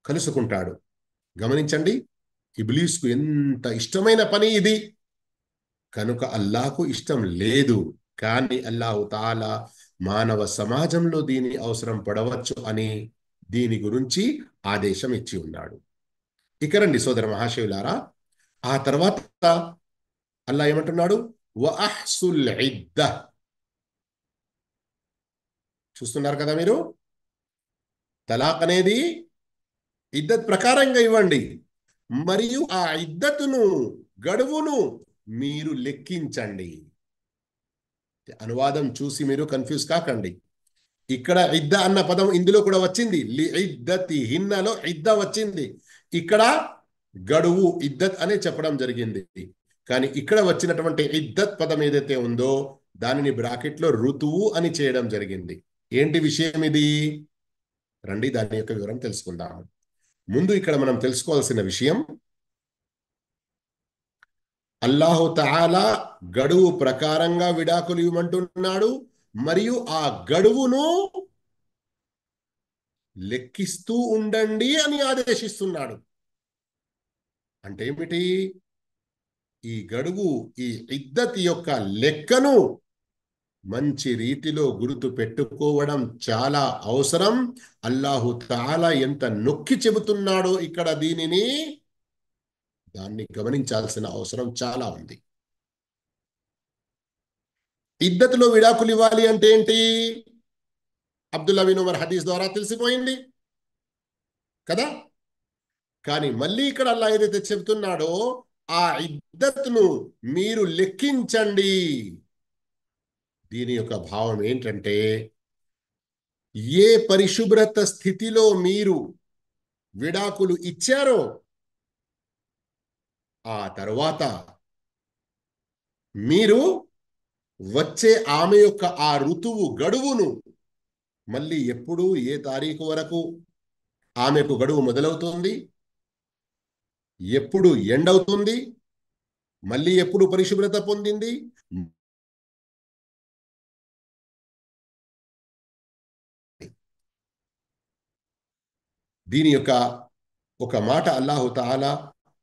కలుసుకుంటాడు. గమనించండి, ఇబ్లీస్కు ఎంత ఇష్టమైన పని ఇది. కనుక అల్లాహకు ఇష్టం లేదు, కానీ అల్లాహు తాలా మానవ సమాజంలో దీని అవసరం పడవచ్చు అని దీని గురించి ఆదేశం ఇచ్చి ఉన్నాడు. ఇక రండి సోదర మహాశయులారా, ఆ తర్వాత అల్లాహ్ ఏమంటున్నాడు? వఅహ్సుల్ ఇద్ద. చూస్తున్నారు కదా మీరు, తలాక్ అనేది ఇద్దత్ ప్రకారంగా ఇవ్వండి, మరియు ఆ ఇద్దతును, గడువును మీరు లెక్కించండి. అనువాదం చూసి మీరు కన్ఫ్యూజ్ కాకండి. ఇక్కడ ఇద్ద అన్న పదం ఇందులో కూడా వచ్చింది, లి ఇద్దతి హిన్నలో ఇద్ద వచ్చింది. ఇక్కడ గడువు ఇద్దత్ అనే చెప్పడం జరిగింది. కానీ ఇక్కడ వచ్చినటువంటి ఇద్దత్ పదం ఏదైతే ఉందో దానిని బ్రాకెట్లో ఋతువు అని చేయడం జరిగింది. ఏంటి విషయం ఇది? రండి దాని యొక్క వివరం తెలుసుకుందాం. ముందు ఇక్కడ మనం తెలుసుకోవాల్సిన విషయం, అల్లాహు తఆలా గడువు ప్రకారంగా విడాకులు ఇవ్వమంటున్నాడు మరియు ఆ గడువును లెక్కిస్తూ ఉండండి అని ఆదేశిస్తున్నాడు. అంటే ఏమిటి? ఈ గడువు, ఈ ఇద్దత్ యొక్క లెక్కను మంచి రీతిలో గుర్తు పెట్టుకోవడం చాలా అవసరం. అల్లాహు తఆలా ఎంత నొక్కి చెబుతున్నాడో ఇక్కడ దీనిని, దాన్ని గమనించాల్సిన అవసరం చాలా ఉంది. ఇద్దతులో విడాకులు ఇవ్వాలి అంటే ఏంటి? అబ్దుల్లా బిన్ ఉమర్ హదీస్ ద్వారా తెలిసిపోయింది కదా. కానీ మళ్ళీ ఇక్కడ అల్లాహ్ ఏదైతే చెబుతున్నాడో ఆ ఇద్దత్ను మీరు లెక్కించండి. దీని యొక్క భావం ఏంటంటే, ఏ పరిశుభ్రత స్థితిలో మీరు విడాకులు ఇచ్చారో ఆ తర్వాత మీరు వచ్చే ఆమె యొక్క ఆ ఋతువు గడువును మళ్ళీ ఎప్పుడు ఏ తారీఖు వరకు ఆమెకు గడువు మొదలవుతుంది, ఎప్పుడు ఎండవుతుంది, మళ్ళీ ఎప్పుడు పరిశుభ్రత పొందింది, దీని యొక్క ఒక మాట అల్లాహు తాలా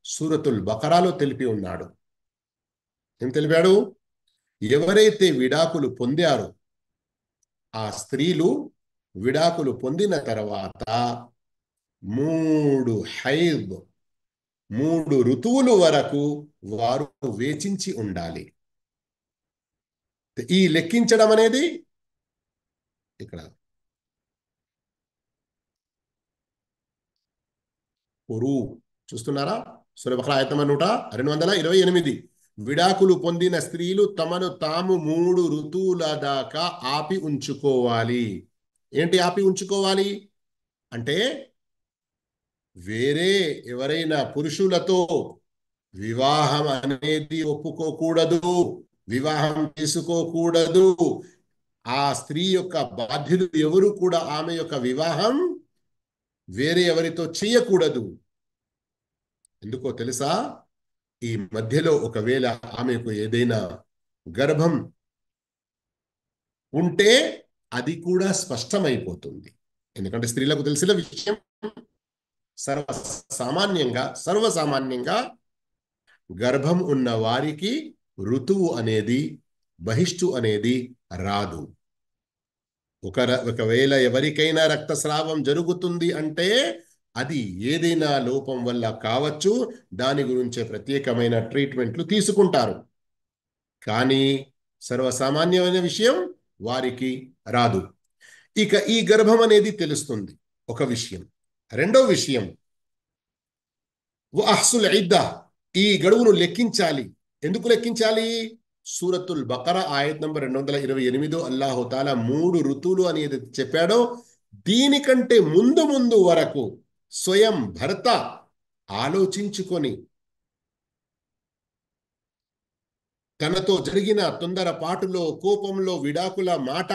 సూరతుల్ బకరాలో తెలిపి ఉన్నాడు. ఏం తెలిపాడు? ఎవరైతే విడాకులు పొందారో ఆ స్త్రీలు విడాకులు పొందిన తర్వాత 3 హైద్ 3 ఋతువులు వరకు వారు వేచించి ఉండాలి. ఈ లెక్కించడం అనేది ఇక్కడ పురు చూస్తున్నారా? సూరా బకరా ఆయత నంబర్ 228. విడాకులు పొందిన స్త్రీలు తమను తాము 3 ఋతువుల దాకా ఆపి ఉంచుకోవాలి. ఏంటి ఆపి ఉంచుకోవాలి అంటే, వేరే ఎవరైనా పురుషులతో వివాహం అనేది ఒప్పుకోకూడదు, వివాహం చేసుకోకూడదు. ఆ స్త్రీ యొక్క బాధ్యులు ఎవరు కూడా ఆమె యొక్క వివాహం వేరే ఎవరితో చేయకూడదు. ఎందుకో తెలుసా? ఈ మధ్యలో ఒకవేళ ఆమెకు ఏదైనా గర్భం ఉంటే అది కూడా స్పష్టమైపోతుంది. ఎందుకంటే స్త్రీలకు తెలిసిన విషయం, సర్వసామాన్యంగా గర్భం ఉన్న వారికి ఋతువు అనేది, బహిష్టు అనేది రాదు. ఒకవేళ ఎవరికైనా రక్తస్రావం జరుగుతుంది అంటే అది ఏదైనా లోపం వల్ల కావచ్చు. దాని గురించే ప్రత్యేకమైన ట్రీట్మెంట్లు తీసుకుంటారు. కానీ సర్వసామాన్యమైన విషయం వారికి రాదు. ఇక ఈ గర్భం అనేది తెలుస్తుంది, ఒక విషయం. రెండో విషయం, వఅహ్సుల్ ఇద్దా, ఈ గడువును లెక్కించాలి. ఎందుకు లెక్కించాలి? సూరతుల్ బకరా ఆయత్ నంబర్ 228 అల్లాహు తాలా 3 ఋతువులు అనేది చెప్పాడో దీనికంటే ముందు వరకు స్వయం భర్త ఆలోచించుకొని తనతో జరిగిన తొందరపాటులో, కోపంలో విడాకుల మాట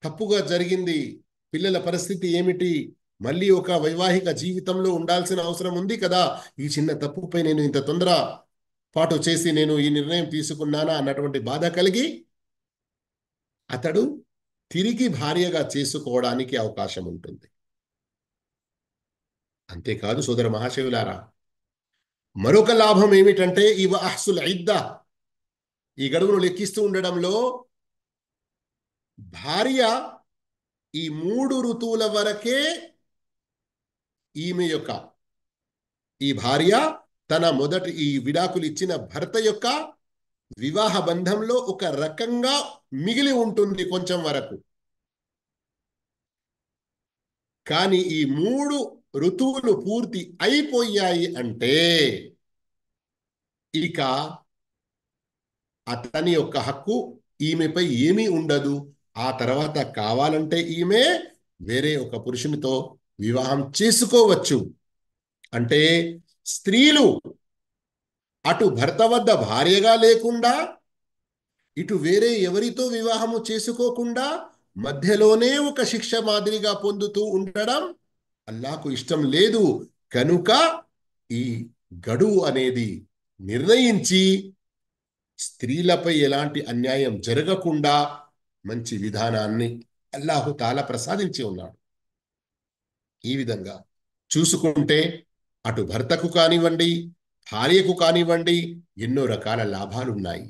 తప్పుగా జరిగింది, పిల్లల పరిస్థితి ఏమిటి, మళ్ళీ ఒక వైవాహిక జీవితంలో ఉండాల్సిన అవసరం ఉంది కదా, ఈ చిన్న తప్పుపై నేను ఇంత తొందర పాటు చేసి నేను ఈ నిర్ణయం తీసుకున్నానా అన్నటువంటి బాధ కలిగి అతడు తిరిగి భార్యగా చేసుకోవడానికి అవకాశం ఉంటుంది. అంతేకాదు సోదర మహాశివులారా, మరొక లాభం ఏమిటంటే ఈ వఅహ్సుల్ ఇద్దా, ఈ గడువును లెక్కిస్తూ ఉండడంలో భార్య ఈ 3 ఋతువుల వరకే ఈ భార్య తన మొదటి ఈ విడాకులు ఇచ్చిన భర్త యొక్క వివాహ బంధంలో ఒక రకంగా మిగిలి ఉంటుంది కొంచెం వరకు. కానీ ఈ 3 ఋతువులు పూర్తి అయిపోయాయి అంటే ఇక అతని యొక్క హక్కు ఈమెపై ఏమీ ఉండదు. ఆ తర్వాత కావాలంటే ఈమె వేరే ఒక పురుషునితో వివాహం చేసుకోవచ్చు. అంటే స్త్రీలు అటు భర్త వద్ద భార్యగా లేకుండా, ఇటు వేరే ఎవరితో వివాహము చేసుకోకుండా మధ్యలోనే ఒక శిక్ష మాదిరిగా పొందుతూ ఉండడం అల్లాహకు ఇష్టం లేదు. కనుక ఈ గడువు అనేది నిర్ణయించి స్త్రీలపై ఎలాంటి అన్యాయం జరగకుండా మంచి విధానాన్ని అల్లాహు తాలా ప్రసాదించి ఉన్నాడు. ఈ విధంగా చూసుకుంటే అటు భర్తకు కానివ్వండి, భార్యకు కానివ్వండి, ఎన్నో రకాల లాభాలున్నాయి.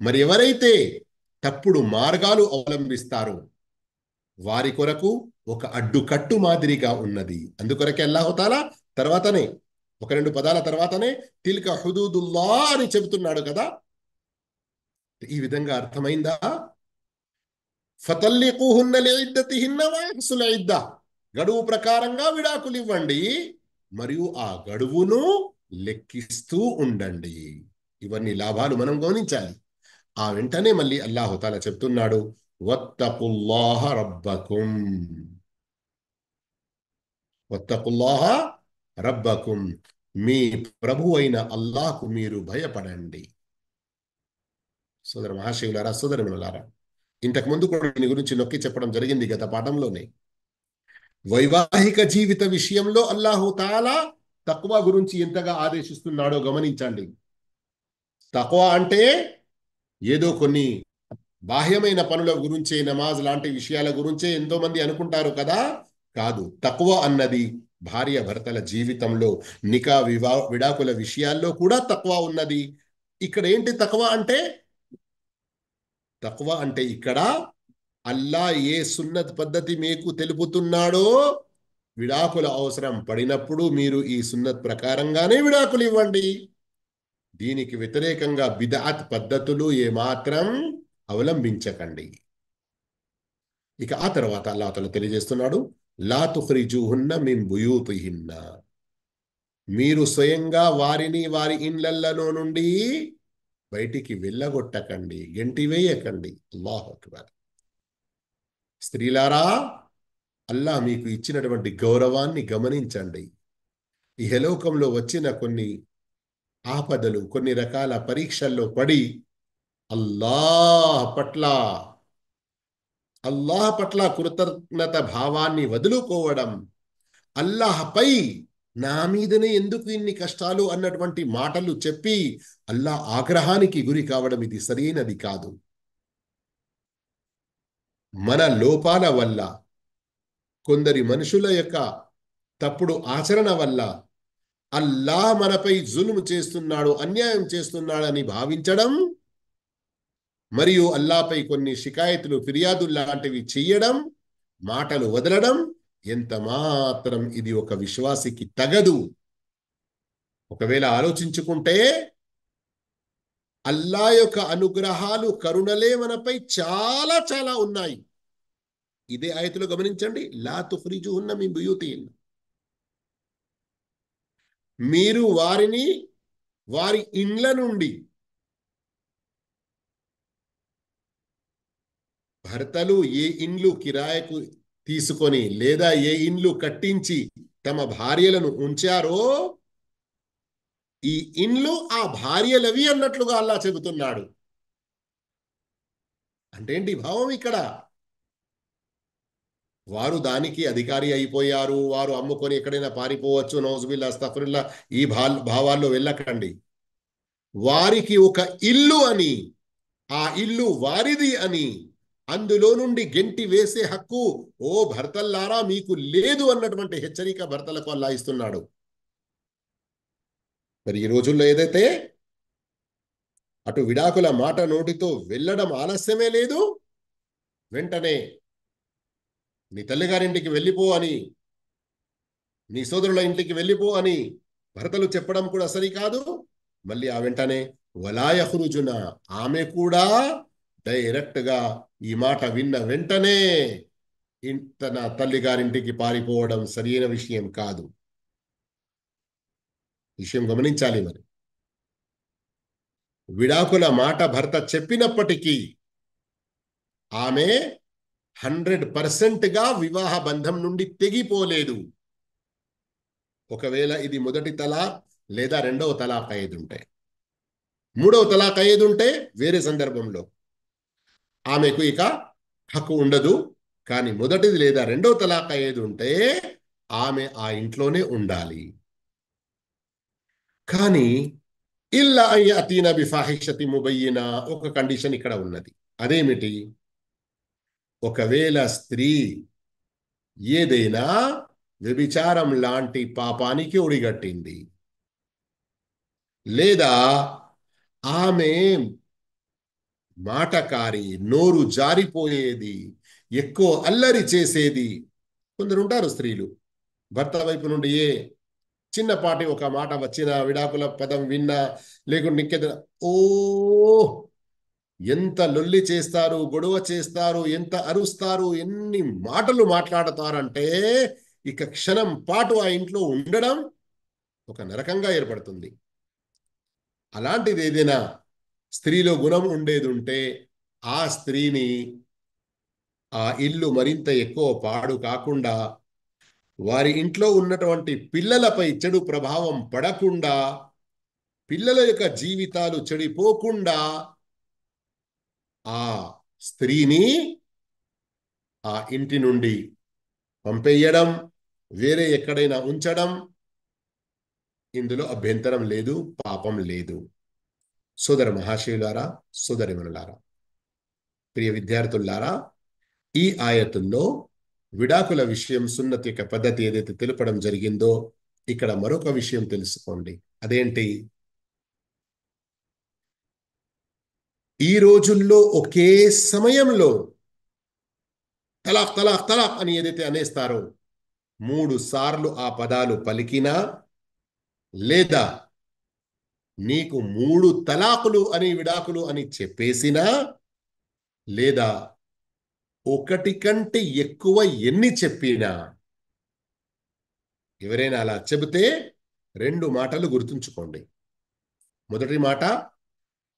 మరి ఎవరైతే తప్పుడు మార్గాలు అవలంబిస్తారో వారి కొరకు ఒక అడ్డుకట్టు మాదిరిగా ఉన్నది. అందుకొరకే అల్లాహు తాలా తర్వాతనే, 1-2 పదాల తర్వాతనే తిల్క హుదూదుల్లా అని చెబుతున్నాడు కదా. ఈ విధంగా అర్థమైందా? ఫతల్లిఖూహున్న లిఇద్దతిహిన్న వఅహ్సుల్ ఇద్దా, గడువు ప్రకారంగా విడాకులు ఇవ్వండి, మరియు ఆ గడువును లెక్కిస్తూ ఉండండి. ఇవన్నీ లాభాలు మనం గమనించాలి. ఆ వెంటనే మళ్ళీ అల్లాహు తాలా చెప్తున్నాడు, వత్తకుల్లాహ రబ్బకుం, వత్తకుల్లాహ రబ్బకుం, మీ ప్రభు అయిన అల్లాహకు మీరు భయపడండి. సోదర మహాశివులారా, సోదరమనులారా, ఇంతకు ముందు కూడా దీని గురించి నొక్కి చెప్పడం జరిగింది గత పాఠంలోనే. వైవాహిక జీవిత విషయంలో అల్లాహు తాలా తక్వా గురించి ఎంతగా ఆదేశిస్తున్నాడో గమనించండి. తక్వా అంటే ఏదో కొన్ని బాహ్యమైన పనుల గురించే, నమాజ్ లాంటి విషయాల గురించే ఎంతో మంది అనుకుంటారు కదా. కాదు, తక్వా అన్నది భార్య భర్తల జీవితంలో నికా విడాకుల విషయాల్లో కూడా తక్వా ఉన్నది. ఇక్కడ ఏంటి తక్వా అంటే? తక్వా అంటే ఇక్కడ అల్లా ఏ సున్నత్ పద్ధతి మీకు తెలుపుతున్నాడో, విడాకుల అవసరం పడినప్పుడు మీరు ఈ సున్నత్ ప్రకారంగానే విడాకులు ఇవ్వండి. దీనికి వ్యతిరేకంగా బిదఅత్ పద్ధతులు ఏమాత్రం అవలంబించకండి. ఇక ఆ తర్వాత అల్లాహ్ తఆలా తెలియజేస్తున్నాడు, లా తుఖ్రిజూహున్న మిన్ బుయూతిహిన్న. మీరు స్వయంగా వారిని వారి ఇండ్లలో నుండి బయటికి వెళ్ళగొట్టకండి, గెంటివేయకండి. అల్లాహు అక్బర్. స్త్రీలారా, అల్లాహ్ మీకు ఇచ్చినటువంటి గౌరవాన్ని గమనించండి. ఇహలోకంలో వచ్చిన కొన్ని ఆపదలు, కొన్ని రకాల పరీక్షల్లో పడి అల్లాహ్ పట్ల కృతజ్ఞత భావాన్ని వదులుకోవడం, అల్లాహపై నా మీదనే ఎందుకు ఇన్ని కష్టాలు అన్నటువంటి మాటలు చెప్పి అల్లాహ్ ఆగ్రహానికి గురి కావడం, ఇది సరైనది కాదు. మన లోపాల వల్ల, కొందరి మనుషుల యొక్క తప్పుడు ఆచరణ వల్ల అల్లాహ్ మనపై జుల్మ్ చేస్తున్నాడు, అన్యాయం చేస్తున్నాడని భావించడం, మరియు అల్లాహపై కొన్ని షికాయతులు, ఫిర్యాదులు లాంటివి చెయ్యడం, మాటలు వదలడం ఎంత మాత్రం ఇది ఒక విశ్వాసికి తగదు. ఒకవేళ ఆలోచించుకుంటే అల్లాహ్ యొక్క అనుగ్రహాలు, కరుణలే మనపై చాలా చాలా ఉన్నాయి. ఇదే ఆయతులో గమనించండి, లా తుఖ్రిజూహున్న మిన్ బుయూతిహిన్న. మీరు వారిని వారి ఇండ్ల నుండి, భర్తలు ఏ ఇండ్లు కిరాయకు తీసుకొని లేదా ఏ ఇండ్లు కట్టించి తమ భార్యలను ఉంచారో, ఈ ఇండ్లు ఆ భార్యలవి అన్నట్లుగా అల్లాహ్ చెబుతున్నాడు. అంటే ఏంటి భావం ఇక్కడ? వారు దానికి అధికారి అయిపోయారు, వారు అమ్ముకొని ఎక్కడైనా పారిపోవచ్చు, నౌజుబిల్లా, అస్తగ్ఫిరుల్లా, ఈ భావాల్లో వెళ్ళకండి. వారికి ఒక ఇల్లు అని, ఆ ఇల్లు వారిది అని, అందులో నుండి గెంటి వేసే హక్కు ఓ భర్తల్లారా మీకు లేదు అన్నటువంటి హెచ్చరిక భర్తలకు అల్లాహ్ ఇస్తున్నాడు. మరి ఈ రోజుల్లో ఏదైతే అటు విడాకుల మాట నోటితో వెళ్ళడం ఆలస్యమే లేదు, వెంటనే నీ తల్లిగారింటికి వెళ్ళిపో అని, నీ సోదరుల ఇంటికి వెళ్ళిపో అని భర్తలు చెప్పడం కూడా సరికాదు. మళ్ళీ ఆ వెంటనే వలా యఖ్రుజున, ఆమె కూడా డైరెక్ట్ గా ఈ మాట విన్న వెంటనే తన తల్లిగారింటికి పారిపోవడం సరైన విషయం కాదు. విషయం గమనించాలి. మరి విడాకుల మాట భర్త చెప్పినప్పటికీ ఆమె 100% వివాహ బంధం నుండి తెగిపోలేదు. ఒకవేళ ఇది మొదటి తలాక్ లేదా రెండవ తలాక్ అయ్యేదుంటే, మూడవ తలాక్ అయ్యేదుంటే వేరే సందర్భంలో ఆమెకు ఇక హక్కు ఉండదు. కానీ మొదటిది లేదా రెండవ తలాక్ అయ్యేది ఉంటే ఆమె ఆ ఇంట్లోనే ఉండాలి. కానీ ఇల్లా అయ్యతీన బిఫాహిషతి ముబయ్యిన, ఒక కండిషన్ ఇక్కడ ఉన్నది. అదేమిటి? ఒకవేళ స్త్రీ ఏదైనా వ్యభిచారం లాంటి పాపానికి ఒడిగట్టింది, లేదా ఆమె మాటకారి, నోరు జారిపోయేది, ఎక్కువ అల్లరి చేసేది. కొందరు ఉంటారు స్త్రీలు, భర్త వైపు నుండి ఏ చిన్నపాటి ఒక మాట వచ్చినా, విడాకుల పదం విన్నా, లేకుంటే ఇంకేదైనా ఓ ఎంత లొల్లి చేస్తారు, గొడవ చేస్తారు, ఎంత అరుస్తారు, ఎన్ని మాటలు మాట్లాడతారంటే ఇక క్షణం పాటు ఆ ఇంట్లో ఉండడం ఒక నరకంగా ఏర్పడుతుంది. అలాంటిది ఏదైనా స్త్రీలో గుణం ఉండేది ఉంటే ఆ స్త్రీని ఆ ఇల్లు మరింత ఎక్కువ పాడు కాకుండా, వారి ఇంట్లో ఉన్నటువంటి పిల్లలపై చెడు ప్రభావం పడకుండా, పిల్లల యొక్క జీవితాలు చెడిపోకుండా ఆ స్త్రీని ఆ ఇంటి నుండి పంపేయడం, వేరే ఎక్కడైనా ఉంచడం, ఇందులో అభ్యంతరం లేదు, పాపం లేదు. సోదర మహాశయులారా, సోదరిమణులారా, ప్రియ విద్యార్థులారా, ఈ ఆయతుల్లో విడాకుల విషయం, సున్నతి యొక్క పద్ధతి ఏదైతే తెలుపడం జరిగిందో, ఇక్కడ మరొక విషయం తెలుసుకోండి. అదేంటి? ఈ రోజుల్లో ఒకే సమయంలో తలాక్ తలాక్ తలాక్ అని ఏదైతే అనేస్తారో, 3 సార్లు ఆ పదాలు పలికినా, లేదా నీకు 3 తలాకులు అని, విడాకులు అని చెప్పేసినా, లేదా ఒకటి కంటే ఎక్కువ ఎన్ని చెప్పినా, ఎవరైనా అలా చెబితే 2 మాటలు గుర్తుంచుకోండి. మొదటి మాట,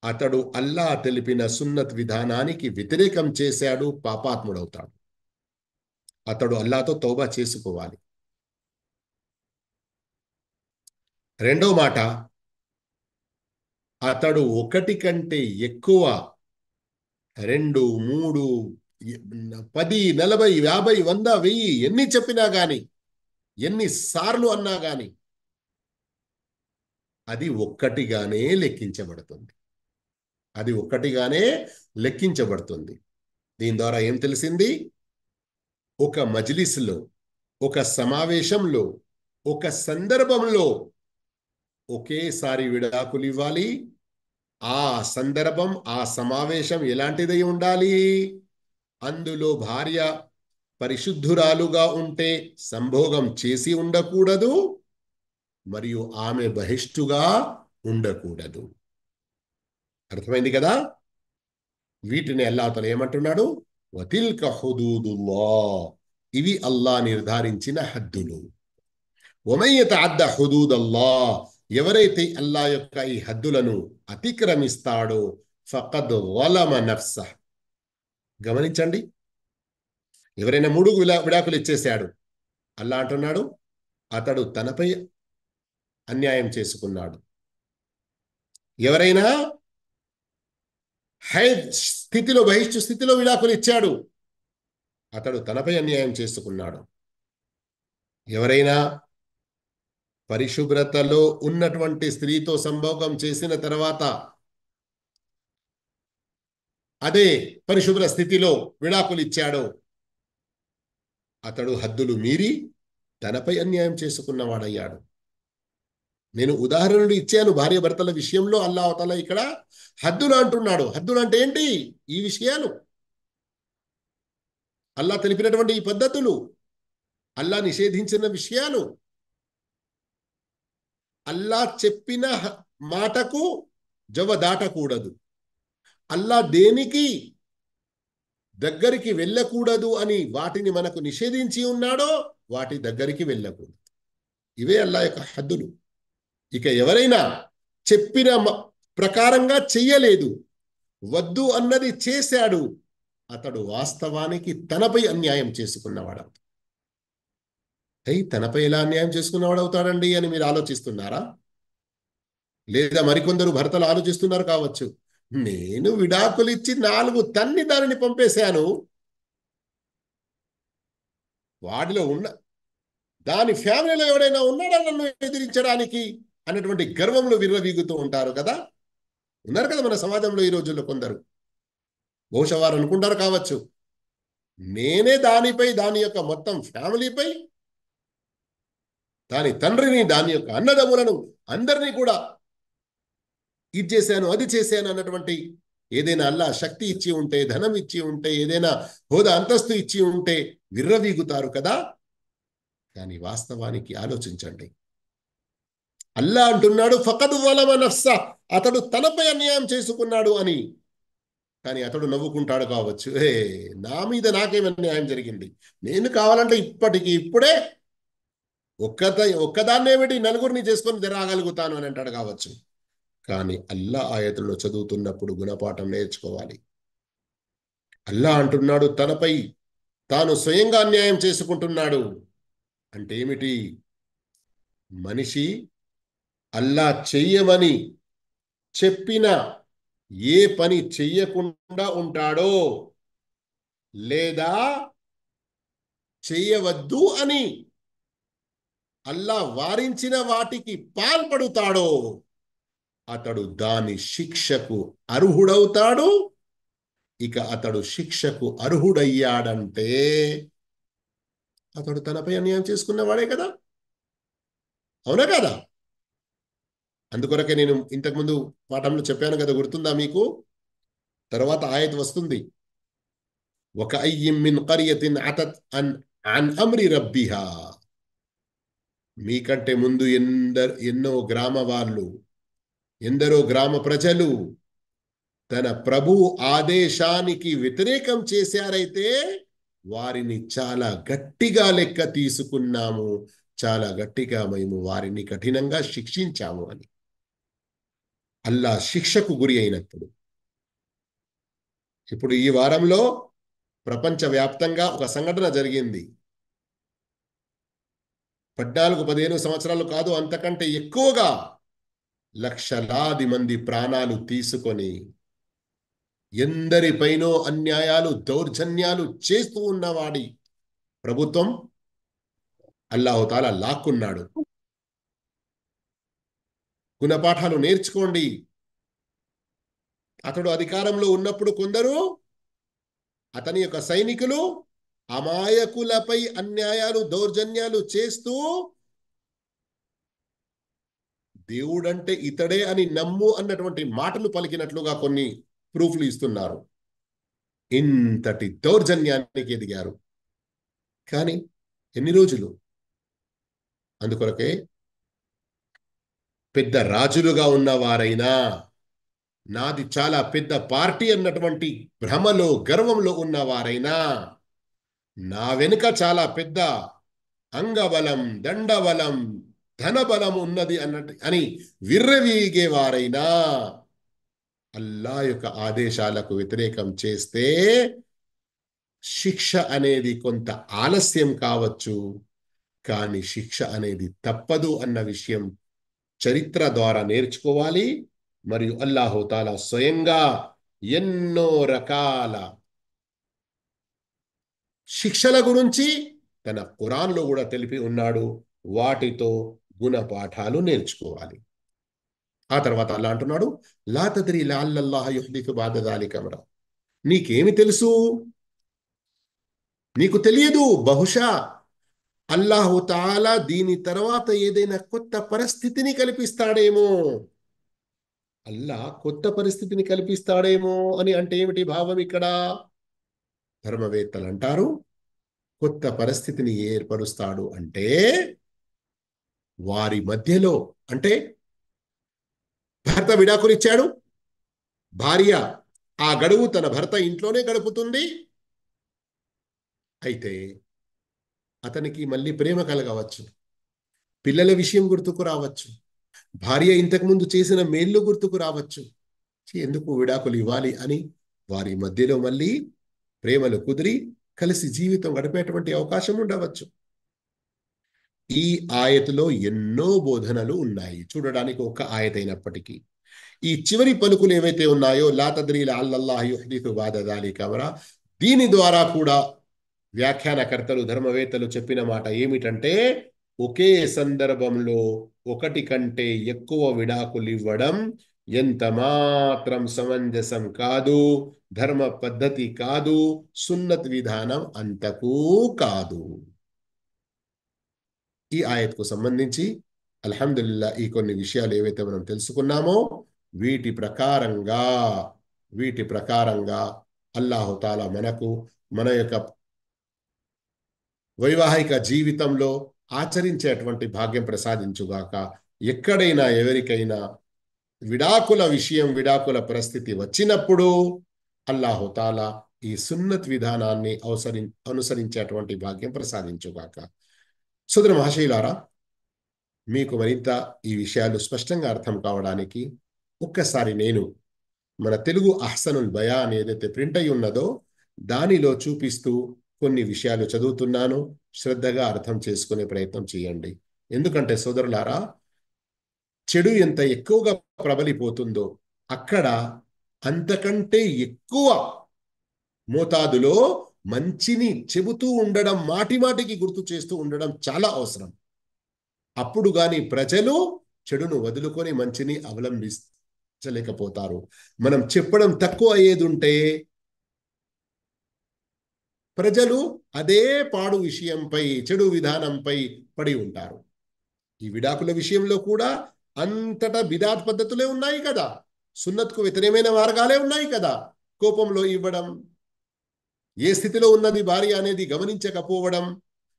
అతడు అల్లా తెలిపిన సున్నత్ విధానానికి వ్యతిరేకం చేశాడు, పాపాత్ముడవుతాడు. అతడు అల్లాతో తౌబా చేసుకోవాలి. రెండో మాట, అతడు ఒకటి కంటే ఎక్కువ 2, 3, 10, 40, 50, 100, 1000 ఎన్ని చెప్పినా గాని, ఎన్నిసార్లు అన్నా గాని, అది ఒక్కటిగానే లెక్కించబడుతుంది. అది ఒక్కటిగానే లెక్కించబడుతుంది. దీని ద్వారా ఏం తెలిసింది? ఒక మజ్లిస్లో, ఒక సమావేశంలో, ఒక సందర్భంలో ఒకేసారి విడాకులు ఇవ్వాలి. ఆ సందర్భం, ఆ సమావేశం ఎలాంటిదై ఉండాలి? అందులో భార్య పరిశుద్ధురాలుగా ఉంటే సంభోగం చేసి ఉండకూడదు, మరియు ఆమె బహిష్టుగా ఉండకూడదు. అర్థమైంది కదా? వీటిని అల్లాహ్ తఆలా ఏమంటున్నాడు? వతిల్క హుదూదుల్లాహ్, ఇవి అల్లాహ్ నిర్ధారించిన హద్దులు. వమన్ యతఅద్ద హుదూదల్లాహ్, ఎవరైతే అల్లాహ్ యొక్క ఈ హద్దులను అతిక్రమిస్తాడో, ఫఖద్ ظలమ నఫ్సహ్. గమనించండి, ఎవరైనా 3 విడాకులు ఇచ్చేశాడు, అల్లాహ్ అంటున్నాడు అతడు తనపై అన్యాయం చేసుకున్నాడు. ఎవరైనా హైద్ స్థితిలో, బహిష్టు స్థితిలో విడాకులు ఇచ్చాడు, అతడు తనపై అన్యాయం చేసుకున్నాడు. ఎవరైనా పరిశుభ్రతలో ఉన్నటువంటి స్త్రీతో సంభోగం చేసిన తర్వాత అదే పరిశుభ్ర స్థితిలో విడాకులు ఇచ్చాడో, అతడు హద్దులు మీరి తనపై అన్యాయం చేసుకున్నవాడయ్యాడు. నేను ఉదాహరణలు ఇచ్చాను భార్య భర్తల విషయంలో. అల్లాహ్ తఆలా ఇక్కడ హద్దులు అంటున్నాడు. హద్దులు అంటే ఏంటి? ఈ విషయాలు, అల్లాహ్ తెలిపినటువంటి ఈ పద్ధతులు, అల్లాహ్ నిషేధించిన విషయాలు. అల్లాహ్ చెప్పిన మాటకు జవ దాటకూడదు. అల్లాహ్ దేనికి దగ్గరికి వెళ్ళకూడదు అని వాటిని మనకు నిషేధించి ఉన్నాడో వాటి దగ్గరికి వెళ్ళకూడదు. ఇవే అల్లాహ్ యొక్క హద్దులు. ఇక ఎవరైనా చెప్పిన ప్రకారంగా చెయ్యలేదు, వద్దు అన్నది చేశాడు, అతడు వాస్తవానికి తనపై అన్యాయం చేసుకున్నవాడు. తనపై ఎలా అన్యాయం చేసుకున్నవాడు అవుతాడండి అని మీరు ఆలోచిస్తున్నారా? లేదా మరికొందరు భర్తలు ఆలోచిస్తున్నారు కావచ్చు, నేను విడాకులు ఇచ్చి 4 తన్ని దానిని పంపేశాను, వాడిలో ఉన్న దాని ఫ్యామిలీలో ఎవడైనా ఉన్నాడా నన్ను ఎదిరించడానికి అన్నటువంటి గర్వంలో విర్రవీగుతూ ఉంటారు కదా. ఉన్నారు కదా మన సమాజంలో ఈ రోజుల్లో కొందరు. బహుశా వారు అనుకుంటారు కావచ్చు, నేనే దానిపై, దాని యొక్క మొత్తం ఫ్యామిలీపై, దాని తండ్రిని, దాని యొక్క అన్నదమ్ములను అందరినీ కూడా ఇది చేశాను, అది చేశాను అన్నటువంటి, ఏదైనా అల్లాహ్ శక్తి ఇచ్చి ఉంటే, ధనం ఇచ్చి ఉంటే, ఏదైనా హోదా అంతస్తు ఇచ్చి ఉంటే విర్రవీగుతారు కదా. కానీ వాస్తవానికి ఆలోచించండి, అల్లాహ్ అంటున్నాడు ఫఖద్ ظలమ నఫ్సహ్, అతడు తనపై అన్యాయం చేసుకున్నాడు అని. కానీ అతడు నవ్వుకుంటాడు కావచ్చు, నా మీద నాకేం అన్యాయం జరిగింది, నేను కావాలంటే ఇప్పటికి ఇప్పుడే ఒక్కదాన్నేమిటి 4గురిని చేసుకొని రాగలుగుతాను అని అంటాడు కావచ్చు. కానీ అల్లాహ్ ఆయతుల్లో చదువుతున్నప్పుడు గుణపాఠం నేర్చుకోవాలి. అల్లాహ్ అంటున్నాడు తనపై తాను స్వయంగా అన్యాయం చేసుకుంటున్నాడు అంటే ఏమిటి? మనిషి అల్లాహ్ చెయ్యమని చెప్పిన ఏ పని చెయ్యకుండా ఉంటాడో లేదా చెయ్యవద్దు అని అల్లా వారించిన వాటికి పాల్పడుతాడో అతడు దాని శిక్షకు అర్హుడవుతాడు. ఇక అతడు శిక్షకు అర్హుడయ్యాడంటే అతడు తనపై అన్యాయం చేసుకున్నవాడే కదా, అవునా కదా? అందుకొరకే నేను ఇంతకుముందు పాఠంలో చెప్పాను కదా, గుర్తుందా మీకు? తర్వాత ఆయత్ వస్తుంది, వకఅయ్యిన్ మిన్ కరియతిన్ అతత్ అన్ అమ్రి రబ్బిహా. మీకంటే ముందు ఎన్నో గ్రామ వాళ్ళు, ఎందరో గ్రామ ప్రజలు తన ప్రభు ఆదేశానికి వ్యతిరేకం చేశారైతే వారిని చాలా గట్టిగా లెక్క తీసుకున్నాము, చాలా గట్టిగా మేము వారిని కఠినంగా శిక్షించాము అని. అల్లా శిక్షకు గురి అయినప్పుడు, ఇప్పుడు ఈ వారంలో ప్రపంచవ్యాప్తంగా ఒక సంఘటన జరిగింది. 14-15 సంవత్సరాలు కాదు, అంతకంటే ఎక్కువగా లక్షలాది మంది ప్రాణాలు తీసుకొని ఎందరిపైనో అన్యాయాలు దౌర్జన్యాలు చేస్తూ ఉన్నవాడి ప్రభుత్వం అల్లాహుతాలా లాక్కున్నాడు. గుణపాఠాలు నేర్చుకోండి. అతడు అధికారంలో ఉన్నప్పుడు కొందరు అతని యొక్క సైనికులు అమాయకులపై అన్యాయాలు దౌర్జన్యాలు చేస్తూ దేవుడంటే ఇతడే అని నమ్ము అన్నటువంటి మాటలు పలికినట్లుగా కొన్ని ప్రూఫ్లు ఇస్తున్నారు. ఇంతటి దౌర్జన్యానికి ఎదిగారు. కానీ ఎన్ని రోజులు? అందుకొరకే పెద్ద రాజులుగా ఉన్నవారైనా, నాది చాలా పెద్ద పార్టీ అన్నటువంటి భ్రమలో గర్వంలో ఉన్నవారైనా, నా వెనుక చాలా పెద్ద అంగబలం దండబలం ధనబలం ఉన్నది అని విర్రవీగేవారైనా అల్లా యొక్క ఆదేశాలకు వ్యతిరేకం చేస్తే శిక్ష అనేది కొంత ఆలస్యం కావచ్చు, కానీ శిక్ష అనేది తప్పదు అన్న విషయం చరిత్ర ద్వారా నేర్చుకోవాలి. మరియు అల్లాహుతాలా స్వయంగా ఎన్నో రకాల శిక్షల గురించి తన ఖురాన్లో కూడా తెలిపి ఉన్నాడు. వాటితో గుణపాఠాలు నేర్చుకోవాలి. ఆ తర్వాత అల్లా అంటున్నాడు, లా తద్రీ లఅల్లల్లాహ యుహ్దిసు బఅద జాలిక అమ్రా. నీకేమి తెలుసు? నీకు తెలియదు, బహుశా అల్లాహుతాలా దీని తర్వాత ఏదైనా కొత్త పరిస్థితిని కల్పిస్తాడేమో. అల్లా కొత్త పరిస్థితిని కల్పిస్తాడేమో అని అంటే ఏమిటి భావం ఇక్కడ? ధర్మవేత్తలు అంటారు, కొత్త పరిస్థితిని ఏర్పరుస్తాడు అంటే వారి మధ్యలో, అంటే భర్త విడాకులు ఇచ్చాడు, భార్య ఆ గడువు తన భర్త ఇంట్లోనే గడుపుతుంది. అయితే అతనికి మళ్ళీ ప్రేమ కలగవచ్చు, పిల్లల విషయం గుర్తుకు రావచ్చు, భార్య ఇంతకుముందు చేసిన మేళ్ళు గుర్తుకు రావచ్చు. ఎందుకు విడాకులు ఇవ్వాలి అని వారి మధ్యలో మళ్ళీ ప్రేమలు కుదిరి కలిసి జీవితం గడిపేటువంటి అవకాశం ఉండవచ్చు. ఈ ఆయతులో ఎన్నో బోధనలు ఉన్నాయి, చూడడానికి ఒక ఆయత అయినప్పటికీ. ఈ చివరి పలుకులు ఏవైతే ఉన్నాయో, లా తద్రీ లఅల్లల్లాహ యుహ్దిసు బఅద జాలిక అమ్రా, దీని ద్వారా కూడా వ్యాఖ్యానకర్తలు ధర్మవేత్తలు చెప్పిన మాట ఏమిటంటే, ఒకే సందర్భంలో ఒకటి కంటే ఎక్కువ విడాకులు ఇవ్వడం ఎంత మాత్రం సమంజసం కాదు, ధర్మ పద్ధతి కాదు, సున్నత్ విధానం అంతకూ కాదు. ఈ ఆయత్కు సంబంధించి అల్హమ్దులిల్లా ఈ కొన్ని విషయాలు ఏవైతే మనం తెలుసుకున్నామో వీటి ప్రకారంగా అల్లాహుతాలా మనకు మన యొక్క వైవాహిక జీవితంలో ఆచరించేటువంటి భాగ్యం ప్రసాదించుగాక. ఎక్కడైనా ఎవరికైనా విడాకుల పరిస్థితి వచ్చినప్పుడు అల్లాహుతాలా ఈ సున్నత్ విధానాన్ని అనుసరించేటువంటి భాగ్యం ప్రసాదించుగాక. సోదర మహాశయులారా, మీకు మరింత ఈ విషయాలు స్పష్టంగా అర్థం కావడానికి ఒక్కసారి నేను మన తెలుగు అహ్సనుల్ బయాన్ ఏదైతే ప్రింట్ అయి ఉన్నదో దానిలో చూపిస్తూ కొన్ని విషయాలు చదువుతున్నాను. శ్రద్ధగా అర్థం చేసుకునే ప్రయత్నం చేయండి. ఎందుకంటే సోదరులారా, చెడు ఎంత ఎక్కువగా ప్రబలిపోతుందో అక్కడ అంతకంటే ఎక్కువ మోతాదులో మంచిని చెబుతూ ఉండడం, మాటి మాటికి గుర్తు చేస్తూ ఉండడం చాలా అవసరం. అప్పుడు గాని ప్రజలు చెడును వదులుకొని మంచిని అవలంబించలేకపోతారు. మనం చెప్పడం తక్కువ అయ్యేది ఉంటే ప్రజలు అదే పాడు విషయంపై, చెడు విధానంపై పడి ఉంటారు. ఈ విడాకుల విషయంలో కూడా అంతటా బిదాత్ పద్ధతులే ఉన్నాయి కదా, సున్నత్కు వ్యతిరేకమైన మార్గాలే ఉన్నాయి కదా. కోపంలో ఇవ్వడం, ఏ స్థితిలో ఉన్నది భార్య అనేది గమనించకపోవడం,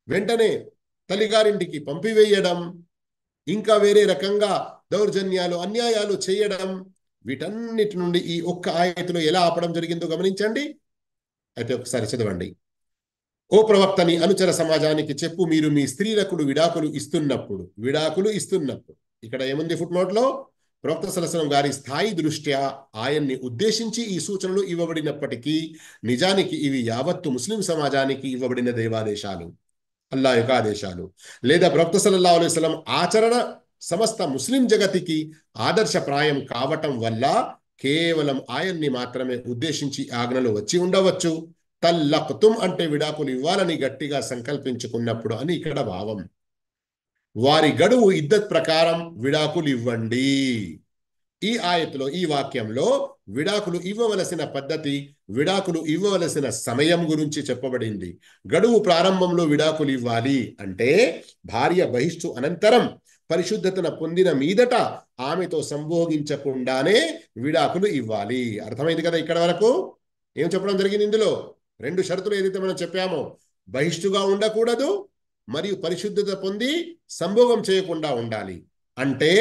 వెంటనే తల్లిగారింటికి పంపివేయడం, ఇంకా వేరే రకంగా దౌర్జన్యాలు, అన్యాయాలు చేయడం, వీటన్నిటి నుండి ఈ ఒక్క ఆయతిలో ఎలా ఆపడం జరిగిందో గమనించండి. అయితే ఒకసారి చదవండి. ఓ ప్రవక్తని అనుచర సమాజానికి చెప్పు, మీరు మీ స్త్రీలకు విడాకులు ఇస్తున్నప్పుడు ఇక్కడ ఏముంది ఫుట్ నోట్ లో, ప్రవక్త సల్లల్లాహు గారి స్థాయి దృష్ట్యా ఆయన్ని ఉద్దేశించి ఈ సూచనలు ఇవ్వబడినప్పటికీ నిజానికి ఇవి యావత్తు ముస్లిం సమాజానికి ఇవ్వబడిన దేవాదేశాలు, అల్లా యొక్క ఆదేశాలు. లేదా ప్రవక్త సల్లల్లాహు అలైహి వసల్లం ఆచరణ సమస్త ముస్లిం జగతికి ఆదర్శప్రాయం కావటం వల్ల కేవలం ఆయన్ని మాత్రమే ఉద్దేశించి ఆజ్ఞలు వచ్చి ఉండవచ్చు. తల్లక్తుం అంటే విడాకులు ఇవ్వాలని గట్టిగా సంకల్పించుకున్నప్పుడు అని ఇక్కడ భావం. వారి గడువు ఇద్దత్ ప్రకారం విడాకులు ఇవ్వండి. ఈ ఆయతిలో, ఈ వాక్యంలో విడాకులు ఇవ్వవలసిన పద్ధతి, విడాకులు ఇవ్వవలసిన సమయం గురించి చెప్పబడింది. గడువు ప్రారంభంలో విడాకులు ఇవ్వాలి అంటే భార్య బహిష్టు అనంతరం పరిశుద్ధతను పొందిన మీదట ఆమెతో సంభోగించకుండానే విడాకులు ఇవ్వాలి. అర్థమైంది కదా ఇక్కడ వరకు? ఏం చెప్పడం జరిగింది ఇందులో? రెండు షరతులు ఏదైతే మనం చెప్పామో, బహిష్టుగా ఉండకూడదు మరియు పరిశుద్ధత పొంది సంభోగం చేయకుండా ఉండాలి. అంటే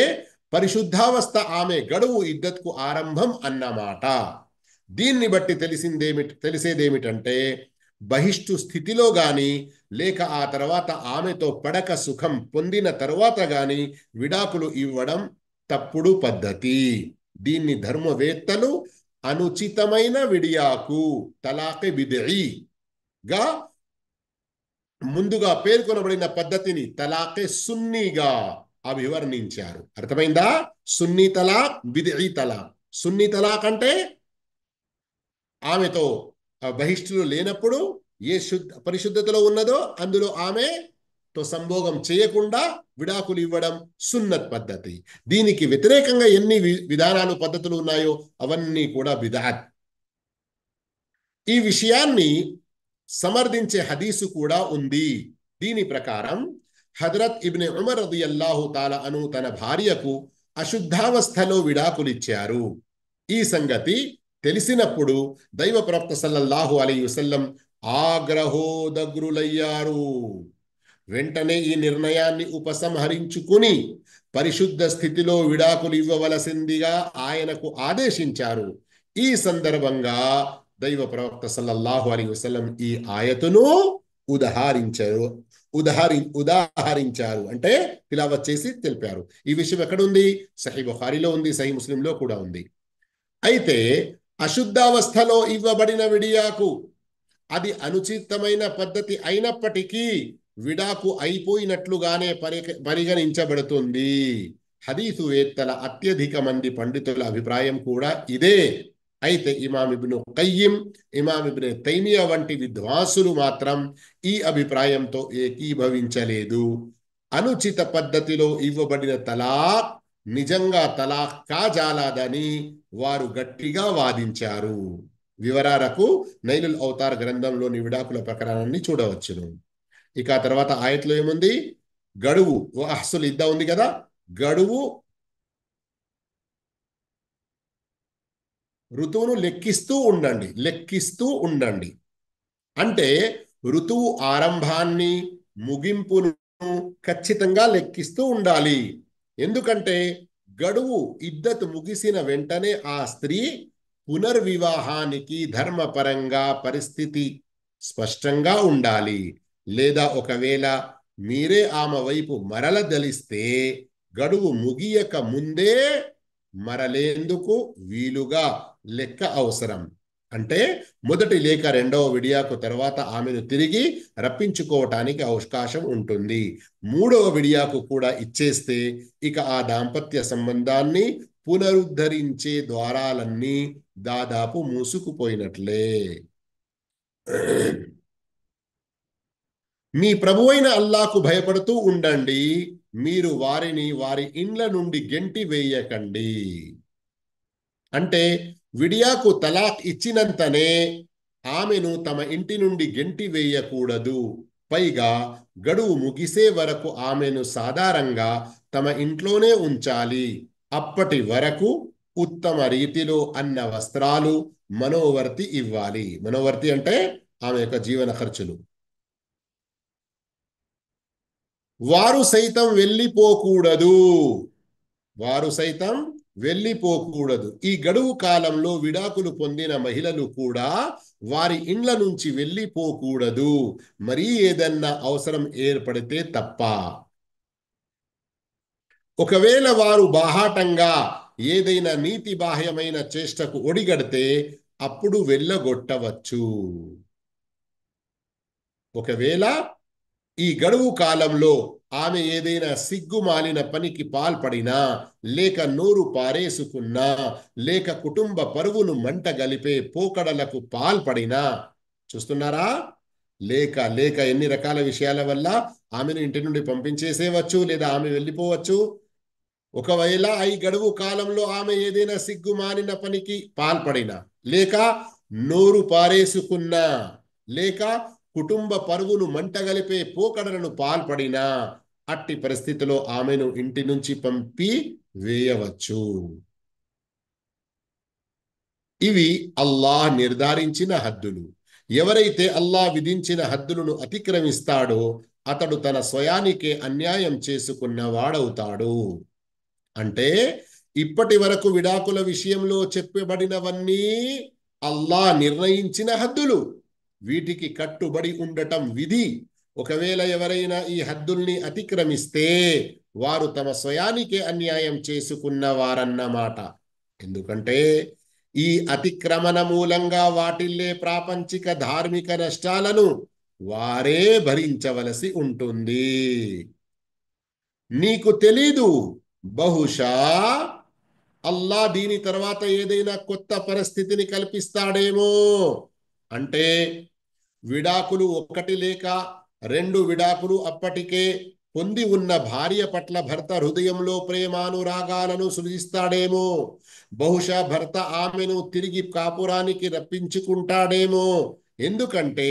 పరిశుద్ధావస్థ ఆమె గడువు ఇద్దత్కు ఆరంభం అన్నమాట. దీన్ని బట్టి తెలిసేదేమిటంటే బహిష్టు స్థితిలో గాని లేక ఆ తర్వాత ఆమెతో పడక సుఖం పొందిన తరువాత గాని విడాకులు ఇవ్వడం తప్పుడు పద్ధతి. దీన్ని ధర్మవేత్తలు అనుచితమైన విడియాకు, తలాఖ్ బిద్ఈగా ముందుగా పేర్కొనబడిన పద్ధతిని తలాఖ్ సున్నీగా అభివర్ణించారు. అర్థమైందా? సున్నీ తలాక్, బిద్ఈ తలాక్. సున్నీ తలాక్ అంటే ఆమెతో బహిష్టులు లేనప్పుడు ఏ పరిశుద్ధతలో ఉన్నదో అందులో ఆమెతో సంభోగం చేయకుండా విడాకులు ఇవ్వడం సున్నత్ పద్ధతి. దీనికి వ్యతిరేకంగా ఎన్ని విధానాలు, పద్ధతులు ఉన్నాయో అవన్నీ కూడా బిదాత్. ఈ విషయాన్ని సమర్థించే హదీసు కూడా ఉంది. దీని ప్రకారం హజరత్ ఇబ్నె ఉమర్ రదియల్లాహు తాలా అను తన భార్యకు అశుద్ధావస్థలో విడాకులిచ్చారు. ఈ సంగతి తెలిసినప్పుడు దైవ ప్రవక్త సల్లల్లాహు అలైహి వసల్లం ఆగ్రహోదగ్రులయ్యారు. వెంటనే ఈ నిర్ణయాన్ని ఉపసంహరించుకుని పరిశుద్ధ స్థితిలో విడాకులు ఇవ్వవలసిందిగా ఆయనకు ఆదేశించారు. ఈ సందర్భంగా దైవ ప్రవక్త సల్లల్లాహు అలైహి వసల్లం ఈ ఆయతును ఉదాహరించారు అంటే తిలావత్ చేసి తెలిపారు. ఈ విషయం ఎక్కడుంది? సహీ బుఖారీలో ఉంది, సహీ ముస్లింలో కూడా ఉంది. అయితే అశుద్ధావస్థలో ఇవ్వబడిన విడియాకు అది అనుచితమైన పద్ధతి అయినప్పటికీ విడాకు అయిపోయినట్లుగానే పరిగణించబడుతుంది. హదీసు వేత్తల అత్యధిక మంది పండితుల అభిప్రాయం కూడా ఇదే. అయితే ఇమాం ఇబ్ను ఖయ్యిమ్, ఇమాం ఇబ్ను తైమియా వంటి విద్వాంసులు మాత్రం ఈ అభిప్రాయంతో ఏకీభవించలేదు. అనుచిత పద్ధతిలో ఇవ్వబడిన తలాక్ నిజంగా తలాక్ కాజాలదని వారు గట్టిగా వాదించారు. వివరాలకు నైలుల్ అవతార్ గ్రంథంలోని విడాకుల ప్రకరణాన్ని చూడవచ్చును. ఇక తర్వాత ఆయతలో ఏముంది? గడువు అహ్సుల్ ఇద్దా ఉంది కదా, గడువు ఋతువును లెక్కిస్తూ ఉండండి అంటే ఋతువు ఆరంభాన్ని, ముగింపును ఖచ్చితంగా లెక్కిస్తూ ఉండాలి. ఎందుకంటే గడువు ఇద్దత్ ముగిసిన వెంటనే ఆ స్త్రీ పునర్వివాహానికి ధర్మపరంగా పరిస్థితి స్పష్టంగా ఉండాలి. లేదా ఒకవేళ మీరే ఆమె వైపు మరలదలిస్తే గడువు ముగియక ముందే మరలేందుకు వీలుగా లెక్క అవసరం. అంటే మొదటి లేక రెండవ విడియాకు తర్వాత ఆమెను తిరిగి రప్పించుకోవటానికి అవకాశం ఉంటుంది. మూడవ విడియాకు కూడా ఇచ్చేస్తే ఇక ఆ దాంపత్య సంబంధాన్ని పునరుద్ధరించే ద్వారాలన్నీ దాదాపు మూసుకుపోయినట్లే. మీ ప్రభువైన అల్లాకు భయపడుతూ ఉండండి, మీరు వారిని వారి ఇండ్ల నుండి గెంటి వేయకండి. అంటే విడియాకు తలాక్ ఇచ్చినంతనే ఆమెను తమ ఇంటి నుండి గెంటి వేయకూడదు. పైగా గడువు ముగిసే వరకు ఆమెను సాధారణంగా తమ ఇంట్లోనే ఉంచాలి. అప్పటి వరకు ఉత్తమ రీతిలో అన్న వస్త్రాలు, మనోవర్తి ఇవ్వాలి. మనోవర్తి అంటే ఆమె యొక్క జీవన ఖర్చులు. వారు సైతం వెళ్ళిపోకూడదు. వారు సైతం వెళ్ళిపోకూడదు. ఈ గడువు కాలంలో విడాకులు పొందిన మహిళలు కూడా వారి ఇండ్ల నుంచి వెళ్ళిపోకూడదు, మరీ ఏదన్నా అవసరం ఏర్పడితే తప్ప. ఒకవేళ వారు బాహాటంగా ఏదైనా నీతి బాహ్యమైన చేష్టకు ఒడిగడితే అప్పుడు వెళ్ళగొట్టవచ్చు. ఒకవేళ ఈ గడువు కాలంలో ఆమె ఏదైనా సిగ్గుమాలిన పనికి పాల్పడినా, లేక నోరు పారేసుకున్నా, లేక కుటుంబ పరువును మంట గలిపే పోకడలకు పాల్పడినా, చూస్తున్నారా, లేక లేక ఎన్ని రకాల విషయాల వల్ల ఆమెను ఇంటి నుండి పంపించేసేవచ్చు, లేదా ఆమె వెళ్ళిపోవచ్చు. ఒకవేళ ఈ గడువు కాలంలో ఆమె ఏదైనా సిగ్గుమాలిన పనికి పాల్పడినా, లేక నోరు పారేసుకున్నా, లేక కుటుంబ పరువును మంటగలిపే పోకడలను పాల్పడినా, అట్టి పరిస్థితిలో ఆమెను ఇంటి నుంచి పంపి వేయవచ్చు. ఇవి అల్లాహ్ నిర్ధారించిన హద్దులు. ఎవరైతే అల్లాహ్ విధించిన హద్దులను అతిక్రమిస్తాడో అతడు తన స్వయానికే అన్యాయం చేసుకున్నవాడవుతాడు. అంటే ఇప్పటి వరకు విడాకుల విషయంలో చెప్పబడినవన్నీ అల్లాహ్ నిర్ణయించిన హద్దులు. వీటికి కట్టుబడి ఉండటం విధి. ఒకవేళ ఎవరైనా ఈ హద్దుల్ని అతిక్రమిస్తే వారు తమ స్వయానికే అన్యాయం చేసుకున్నవారన్నమాట. ఎందుకంటే ఈ అతిక్రమణ మూలంగా వాటిల్లే ప్రాపంచిక ధార్మిక నష్టాలను వారే భరించవలసి ఉంటుంది. నీకు తెలీదు, బహుశా అల్లాహ్ దీని తర్వాత ఏదైనా కొత్త పరిస్థితిని కల్పిస్తాడేమో. అంటే విడాకులు ఒకటి లేక రెండు విడాకులు అప్పటికే పొంది ఉన్న భార్య పట్ల భర్త హృదయంలో ప్రేమానురాగాలను సృజిస్తాడేమో. బహుశా భర్త ఆమెను తిరిగి కాపురానికి రప్పించుకుంటాడేమో. ఎందుకంటే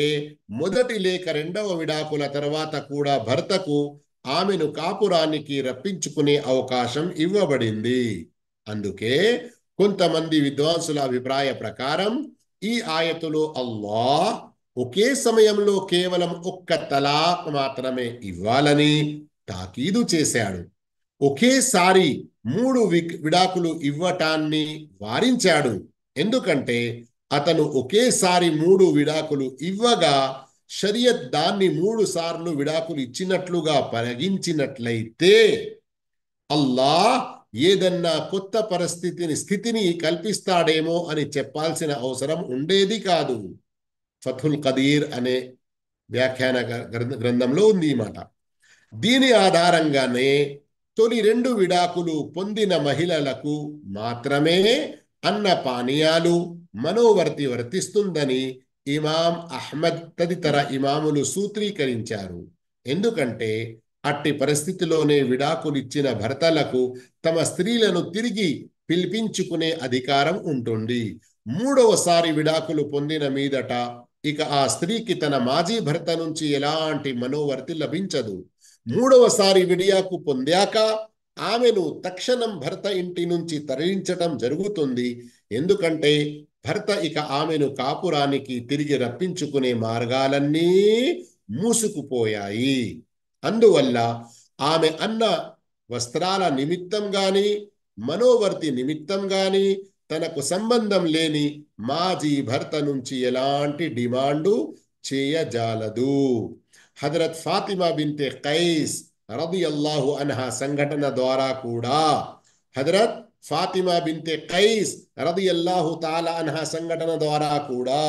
మొదటి లేక రెండవ విడాకుల తర్వాత కూడా భర్తకు ఆమెను కాపురానికి రప్పించుకునే అవకాశం ఇవ్వబడింది. అందుకే కొంతమంది విద్వాంసుల అభిప్రాయ ప్రకారం ఈ ఆయతులో అల్లాహ్ ఒకే సమయంలో కేవలం ఒక్క తలాక్ మాత్రమే ఇవ్వాలని తాకీదు చేశాడు. ఒకేసారి 3 విడాకులు ఇవ్వటాన్ని వారించాడు. ఎందుకంటే అతను ఒకేసారి 3 విడాకులు ఇవ్వగా షరియత్ దాన్ని 3 సార్లు విడాకులు ఇచ్చినట్లుగా పరిగణించినట్లయితే అల్లాహ్ ఏదన్నా కొత్త స్థితిని కల్పిస్తాడేమో అని చెప్పాల్సిన అవసరం ఉండేది కాదు. ఫతుల్ కదీర్ అనే వ్యాఖ్యాన గ్రంథంలో ఉంది ఈ మాట. దీని ఆధారంగానే తొలి 2 విడాకులు పొందిన మహిళలకు మాత్రమే అన్న పానీయాలు మనోవర్తి వర్తిస్తుందని ఇమాం అహ్మద్ తదితర ఇమాములు సూత్రీకరించారు. ఎందుకంటే అట్టి పరిస్థితిలోనే విడాకులిచ్చిన భర్తలకు తమ స్త్రీలను తిరిగి పిలిపించుకునే అధికారం ఉంటుంది. 3వసారి విడాకులు పొందిన మీదట ఇక ఆ స్త్రీకి తన మాజీ భర్త నుంచి ఎలాంటి మనోవర్తి లభించదు. 3వసారి విడాకు పొందాక ఆమెను తక్షణం భర్త ఇంటి నుంచి తరలించటం జరుగుతుంది. ఎందుకంటే భర్త ఇక ఆమెను కాపురానికి తిరిగి రప్పించుకునే మార్గాలన్నీ మూసుకుపోయాయి. అందువల్ల ఆమె అన్న వస్త్రాల నిమిత్తం గాని, మనోవర్తి నిమిత్తం గాని తనకు సంబంధం లేని మాజీ భర్త నుంచి ఎలాంటి డిమాండు చేయజాలదు. హజరత్ ఫాతిమా బిన్తే ఖైస్ రదియల్లాహు అన్హా సంఘటన ద్వారా కూడా హజరత్ ఫాతిమా బిన్తే ఖైస్ రదియల్లాహు తాలా అన్హా సంఘటన ద్వారా కూడా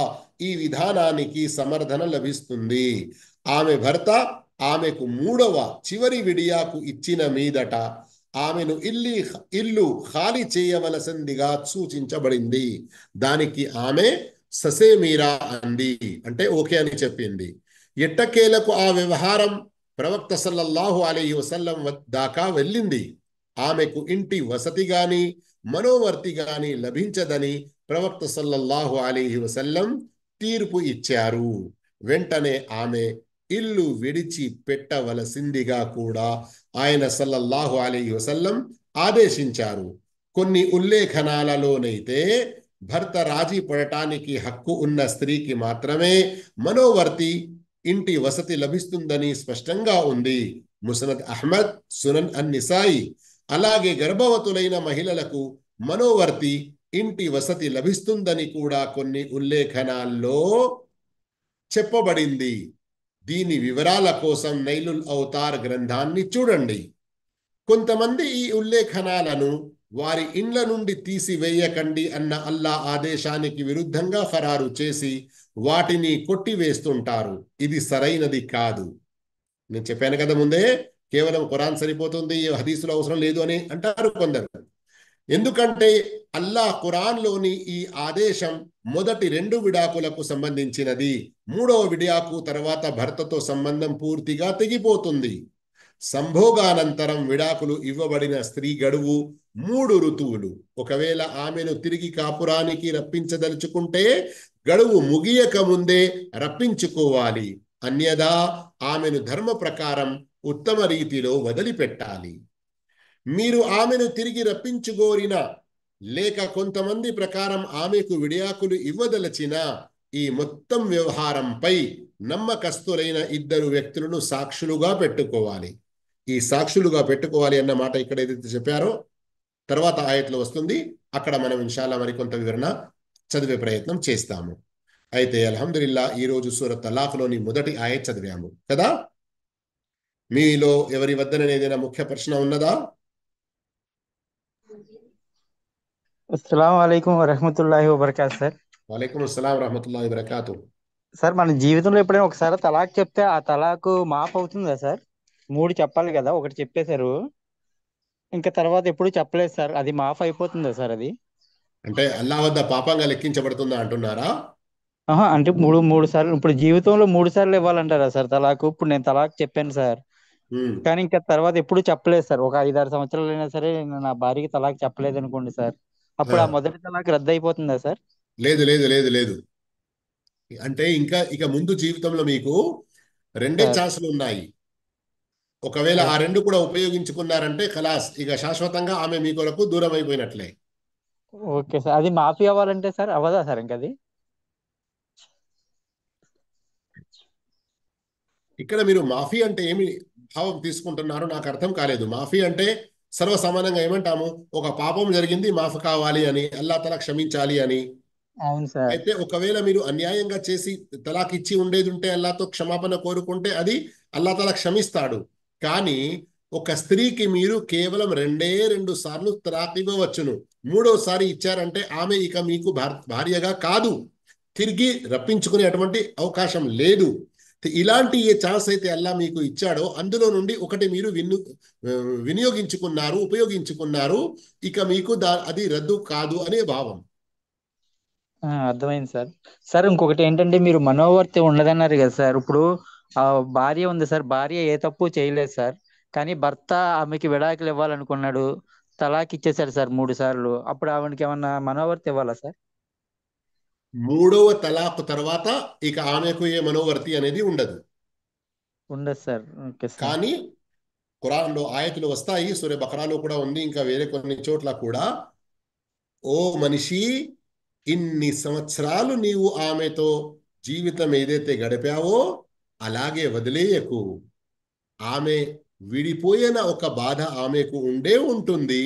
ఈ విధానానికి సమర్థన లభిస్తుంది. ఆమె భర్త ఆమెకు 3వ చివరి విడియాకు ఇచ్చిన మీదట ఆమెను ఇల్లు ఖాళీ చేయవలసిందిగా సూచించబడింది. దానికి ఆమె ససేమీరా అంది, అంటే ఓకే అని చెప్పింది. ఎట్టకేలకు ఆ వ్యవహారం ప్రవక్త సల్లల్లాహు అలైహి వసల్లం దాకా వెళ్ళింది. ఆమెకు ఇంటి వసతి గాని మనోవర్తి గాని లభించదని ప్రవక్త సల్లల్లాహు అలైహి వసల్లం తీర్పు ఇచ్చారు. వెంటనే ఆమె ఇల్లు విడిచి పెట్టవలసిందిగా కూడా ఆయన సల్లల్లాహు అలైహి వసల్లం ఆదేశించారు. కొన్ని ఉల్లేఖనాలలోనైతే భర్త రాజీ పడటానికి హక్కు ఉన్న స్త్రీకి మాత్రమే మనోవర్తి ఇంటి వసతి లభిస్తుందని స్పష్టంగా ఉంది. ముసనద్ అహ్మద్, సునన్ అన్-నిసాయి. అలాగే గర్భవతులైన మహిళలకు మనోవర్తి ఇంటి వసతి లభిస్తుందని కూడా కొన్ని ఉల్లేఖనాల్లో చెప్పబడింది. దీని వివరాల కోసం నైలుల్ అవతార్ గ్రంథాన్ని చూడండి. కొంతమంది ఈ ఉల్లేఖనాలను వారి ఇండ్ల నుండి తీసివేయకండి అన్న అల్లా ఆదేశానికి విరుద్ధంగా ఖరారు చేసి వాటిని కొట్టివేస్తుంటారు. ఇది సరైనది కాదు. నేను చెప్పాను కదా ముందే, కేవలం ఖురాన్ సరిపోతుంది, హదీసులు అవసరం లేదు అని అంటారు కొందరు. ఎందుకంటే అల్లాహ్ ఖురాన్లోని ఈ ఆదేశం మొదటి 2 విడాకులకు సంబంధించినది. 3వ విడాకు తర్వాత భర్తతో సంబంధం పూర్తిగా తెగిపోతుంది. సంభోగానంతరం విడాకులు ఇవ్వబడిన స్త్రీ గడువు 3 ఋతువులు. ఒకవేళ ఆమెను తిరిగి కాపురానికి రప్పించదలుచుకుంటే గడువు ముగియక ముందే రప్పించుకోవాలి. అన్యదా ఆమెను ధర్మ ప్రకారం ఉత్తమ రీతిలో వదిలిపెట్టాలి. మీరు ఆమెను తిరిగి రప్పించుకోరిన లేక కొంతమంది ప్రకారం ఆమెకు విడాకులు ఇవ్వదలచిన ఈ మొత్తం వ్యవహారంపై నమ్మకస్తులైన 2 వ్యక్తులను సాక్షులుగా పెట్టుకోవాలి. ఈ సాక్షులుగా పెట్టుకోవాలి అన్న మాట ఇక్కడ ఏదైతే చెప్పారో తర్వాత ఆయట్లో వస్తుంది. అక్కడ మనం ఇన్షాల్లా మరికొంత వివరణ చదివే ప్రయత్నం చేస్తాము. అయితే అల్హమ్దులిల్లా ఈరోజు సూరత్ తలాఖ్లోని మొదటి ఆయత్ చదివాము కదా. మీలో ఎవరి వద్దన ఏదైనా ముఖ్య ప్రశ్న ఉన్నదా? అస్సలం వాలేకుమ్ వరహమతుల్లాహి వబర్కాతు సార్. వాలేకుమ్ అస్సలాం వరహమతుల్లాహి వబరకాతు. సార్ మన జీవితంలో ఎప్పుడైనా ఒకసారి తలాక్ చెప్తే ఆ తలాకు మాఫ్ అవుతుందా సార్? 3 చెప్పాలి కదా, ఒకటి చెప్పేశారు, ఇంకా తర్వాత ఎప్పుడు చెప్పలేదు సార్, అది మాఫ్ అయిపోతుందా సార్ అది? అంటే అల్లా వద్ద పాపంగా లెక్కించబడుతుందా అంటున్నారా? ఆహా, అంటే మూడు మూడు సార్లు ఇప్పుడు జీవితంలో 3 సార్లు ఇవ్వాలంటారా సార్ తలాకు? ఇప్పుడు నేను తలాక్ చెప్పాను సార్, ఉమ్. కానీ ఇంకా తర్వాత ఎప్పుడు చెప్పలేదు సార్. ఒక 5-6 సంవత్సరాలు అయినా సరే నేను నా భార్యకి తలాక్ చెప్పలేదు అనుకోండి సార్, ఆ, అప్పుడు ఆ మొదటి తలాక్ రద్దు అయిపోతుందా సార్? లేదు లేదు లేదు లేదు. అంటే ఇంకా ఇక ముందు జీవితంలో మీకు 2 సార్ ఛాన్సులు ఉన్నాయి. ఒకవేళ ఆ 2 కూడా ఉపయోగించుకున్నారంటే ఖలాస్, ఇక శాశ్వతంగా ఆమె మీ కొరకు దూరం అయిపోయినట్లే. ఓకే సార్, అది మాఫీ అవ్వాలంటే సార్ అవ్వదా సార్ ఇంకా అది? ఇక్కడ మీరు మాఫీ అంటే ఏమి భావం తీసుకుంటున్నారో నాకు అర్థం కాలేదు. మాఫీ అంటే సర్వసామాన్యంగా ఏమంటాము, ఒక పాపం జరిగింది మాఫ్ కావాలి అని, అల్లా తల క్షమించాలి అని. అవును సార్. అయితే ఒకవేళ మీరు అన్యాయంగా చేసి తలాక్ ఇచ్చి ఉండేది ఉంటే అల్లాతో క్షమాపణ కోరుకుంటే అది అల్లా తలా క్షమిస్తాడు. కానీ ఒక స్త్రీకి మీరు కేవలం 2 సార్లు తలాక్ ఇవ్వవచ్చును. 3వసారి ఇచ్చారంటే ఆమె ఇక మీకు భార్యగా కాదు, తిరిగి రప్పించుకునే అటువంటి అవకాశం లేదు. ఇలాంటి ఏ ఛాన్స్ అయితే అల్లా మీకు ఇచ్చాడో అందులో నుండి ఒకటి మీరు వినియోగించుకున్నారు, ఉపయోగించుకున్నారు. ఇక మీకు అది రద్దు కాదు అనే భావం. అర్థమైంది సార్. సార్ ఇంకొకటి ఏంటంటే మీరు మనోవర్తి ఉండదన్నారు కదా సార్. ఇప్పుడు ఆ భార్య ఉంది సార్, భార్య ఏ తప్పు చేయలేదు సార్, కానీ భర్త ఆమెకి విడాకులు ఇవ్వాలనుకున్నాడు, తలాక్ ఇచ్చేసాడు సార్ 3 సార్లు, అప్పుడు ఆవిడకి ఏమన్నా మనోవర్తి ఇవ్వాలా సార్? 3వ తలాక్ తర్వాత ఇక ఆమెకు ఏ మనోవర్తి అనేది ఉండదు. ఉండదు సార్. Okay sir. కానీ ఖురాన్లో ఆయతులు వస్తాయి, సూర్య బకరాలో కూడా ఉంది, ఇంకా వేరే కొన్ని చోట్ల కూడా. ఓ మనిషి, ఇన్ని సంవత్సరాలు నీవు ఆమెతో జీవితం ఏదైతే గడిపావో అలాగే వదిలేయకు. ఆమె విడిపోయిన ఒక బాధ ఆమెకు ఉండే ఉంటుంది.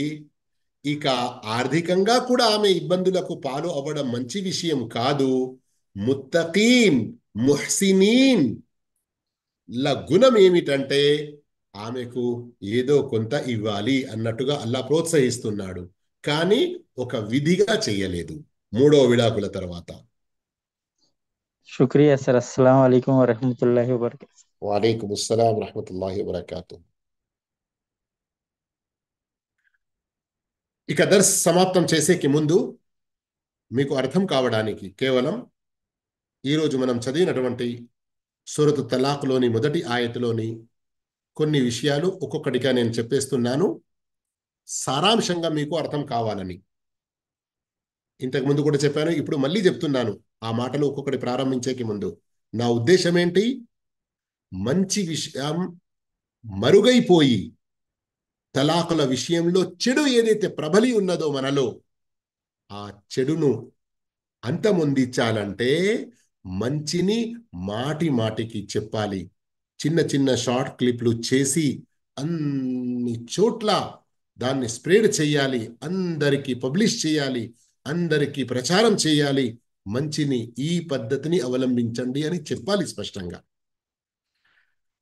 ఇక ఆర్థికంగా కూడా ఆమె ఇబ్బందులకు పాలు అవ్వడం మంచి విషయం కాదు. ముత్తకీన్, ముహ్సినీన్ గుణం ఏమిటంటే ఆమెకు ఏదో కొంత ఇవ్వాలి అన్నట్టుగా అల్లా ప్రోత్సహిస్తున్నాడు. కానీ ఒక విధిగా చేయలేదు 3వ విడాకుల తర్వాత. శుక్రియా సార్. అస్సలం అయికం వరహమతుల్లాహి వబర్కాతు. వాలేకుమ్ అస్సలాం వరహమతుల్లాహి వబరకాతుహ్. ఇక దర్స్ సమాప్తం చేసేకి ముందు మీకు అర్థం కావడానికి కేవలం ఈరోజు మనం చదివినటువంటి సూరతు తలాక్లోని మొదటి ఆయతులోని కొన్ని విషయాలు ఒక్కొక్కటిగా నేను చెప్పేస్తున్నాను, సారాంశంగా మీకు అర్థం కావాలని. ఇంతకు ముందు కూడా చెప్పాను, ఇప్పుడు మళ్ళీ చెప్తున్నాను. ఆ మాటలు ఒక్కొక్కటి ప్రారంభించేకి ముందు నా ఉద్దేశం ఏంటి, మంచి విషయం మరుగైపోయి తలాకుల విషయంలో చెడు ఏదైతే ప్రబలి ఉన్నదో మనలో, ఆ చెడును అంతమొందించాలంటే మంచిని మాటి మాటికి చెప్పాలి. చిన్న చిన్న షార్ట్ క్లిప్లు చేసి అన్ని చోట్ల దాన్ని స్ప్రెడ్ చేయాలి, అందరికీ పబ్లిష్ చేయాలి, అందరికీ ప్రచారం చేయాలి. మంచిని, ఈ పద్ధతిని అవలంబించండి అని చెప్పాలి స్పష్టంగా.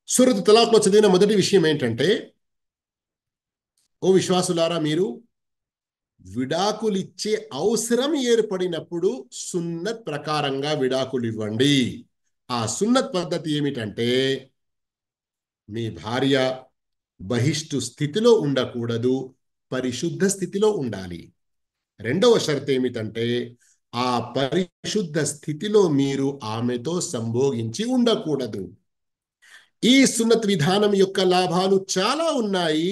సూరత్ తలాక్లో చదివిన మొదటి విషయం ఏంటంటే, ఓ విశ్వాసులారా, మీరు విడాకులిచ్చే అవసరం ఏర్పడినప్పుడు సున్నత్ ప్రకారంగా విడాకులు ఇవ్వండి. ఆ సున్నత్ పద్ధతి ఏమిటంటే, మీ భార్య బహిష్టు స్థితిలో ఉండకూడదు, పరిశుద్ధ స్థితిలో ఉండాలి. రెండవ షరతు ఏమిటంటే, ఆ పరిశుద్ధ స్థితిలో మీరు ఆమెతో సంభోగించి ఉండకూడదు. ఈ సున్నత్ విధానం యొక్క లాభాలు చాలా ఉన్నాయి.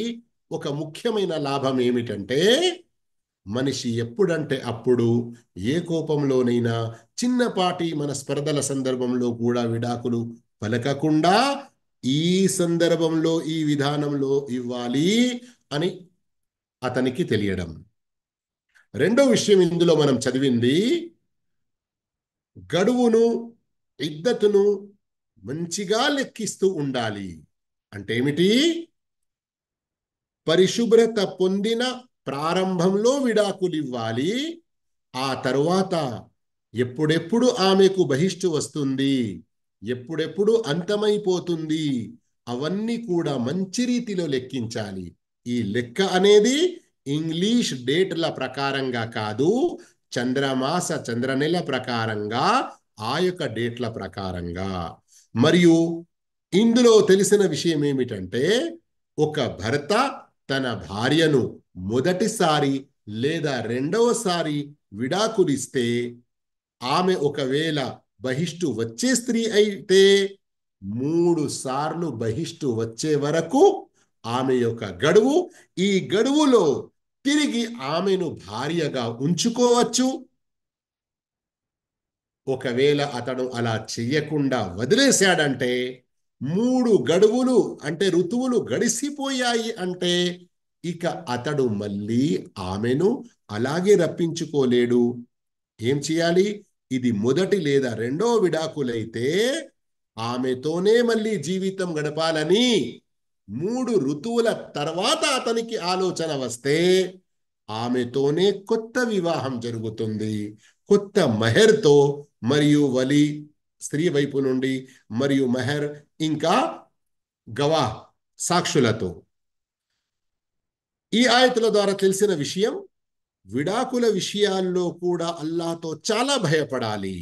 ఒక ముఖ్యమైన లాభం ఏమిటంటే, మనిషి ఎప్పుడంటే అప్పుడు, ఏ కోపంలోనైనా, చిన్నపాటి మన స్పర్ధల సందర్భంలో కూడా విడాకులు పలకకుండా ఈ సందర్భంలో ఈ విధానంలో ఇవ్వాలి అని అతనికి తెలియడం. రెండో విషయం ఇందులో మనం చదివింది, గడువును, ఇద్దతును మంచిగా లెక్కిస్తూ ఉండాలి. అంటే ఏమిటి, పరిశుభ్రత పొందిన ప్రారంభంలో విడాకులు ఇవ్వాలి. ఆ తరువాత ఎప్పుడెప్పుడు ఆమెకు బహిష్టు వస్తుంది, ఎప్పుడెప్పుడు అంతమైపోతుంది, అవన్నీ కూడా మంచి రీతిలో లెక్కించాలి. ఈ లెక్క అనేది ఇంగ్లీష్ డేట్ల ప్రకారంగా కాదు, చంద్రమాస చంద్రనెల ప్రకారంగా, ఆ యొక్క డేట్ల ప్రకారంగా. మరియు ఇందులో తెలిసిన విషయం ఏమిటంటే, ఒక భర్త తన భార్యను మొదటిసారి లేదా రెండవసారి విడాకులిస్తే, ఆమె ఒకవేళ బహిష్టు వచ్చే స్త్రీ అయితే 3 సార్లు బహిష్టు వచ్చే వరకు ఆమె యొక్క గడువు. ఈ గడువులో తిరిగి ఆమెను భార్యగా ఉంచుకోవచ్చు. ఒకవేళ అతడు అలా చెయ్యకుండా వదిలేశాడంటే, 3 గడువులు అంటే ఋతువులు గడిసిపోయాయి అంటే, ఇక అతడు మళ్ళీ ఆమెను అలాగే రప్పించుకోలేడు. ఏం చేయాలి, ఇది మొదటి లేదా రెండో విడాకులైతే ఆమెతోనే మళ్ళీ జీవితం గడపాలని 3 ఋతువుల తర్వాత అతనికి ఆలోచన వస్తే, ఆమెతోనే కొత్త వివాహం జరుగుతుంది, కొత్త మెహర్తో, మరియు వలి స్త్రీ వైపు నుండి, మరియు మెహర్ ఇంకా గవాహ్ సాక్షులతో. ఈ ఆయతుల ద్వారా తెలిసిన విషయం, విడాకుల విషయాల్లో కూడా అల్లాహ్తో చాలా భయపడాలి.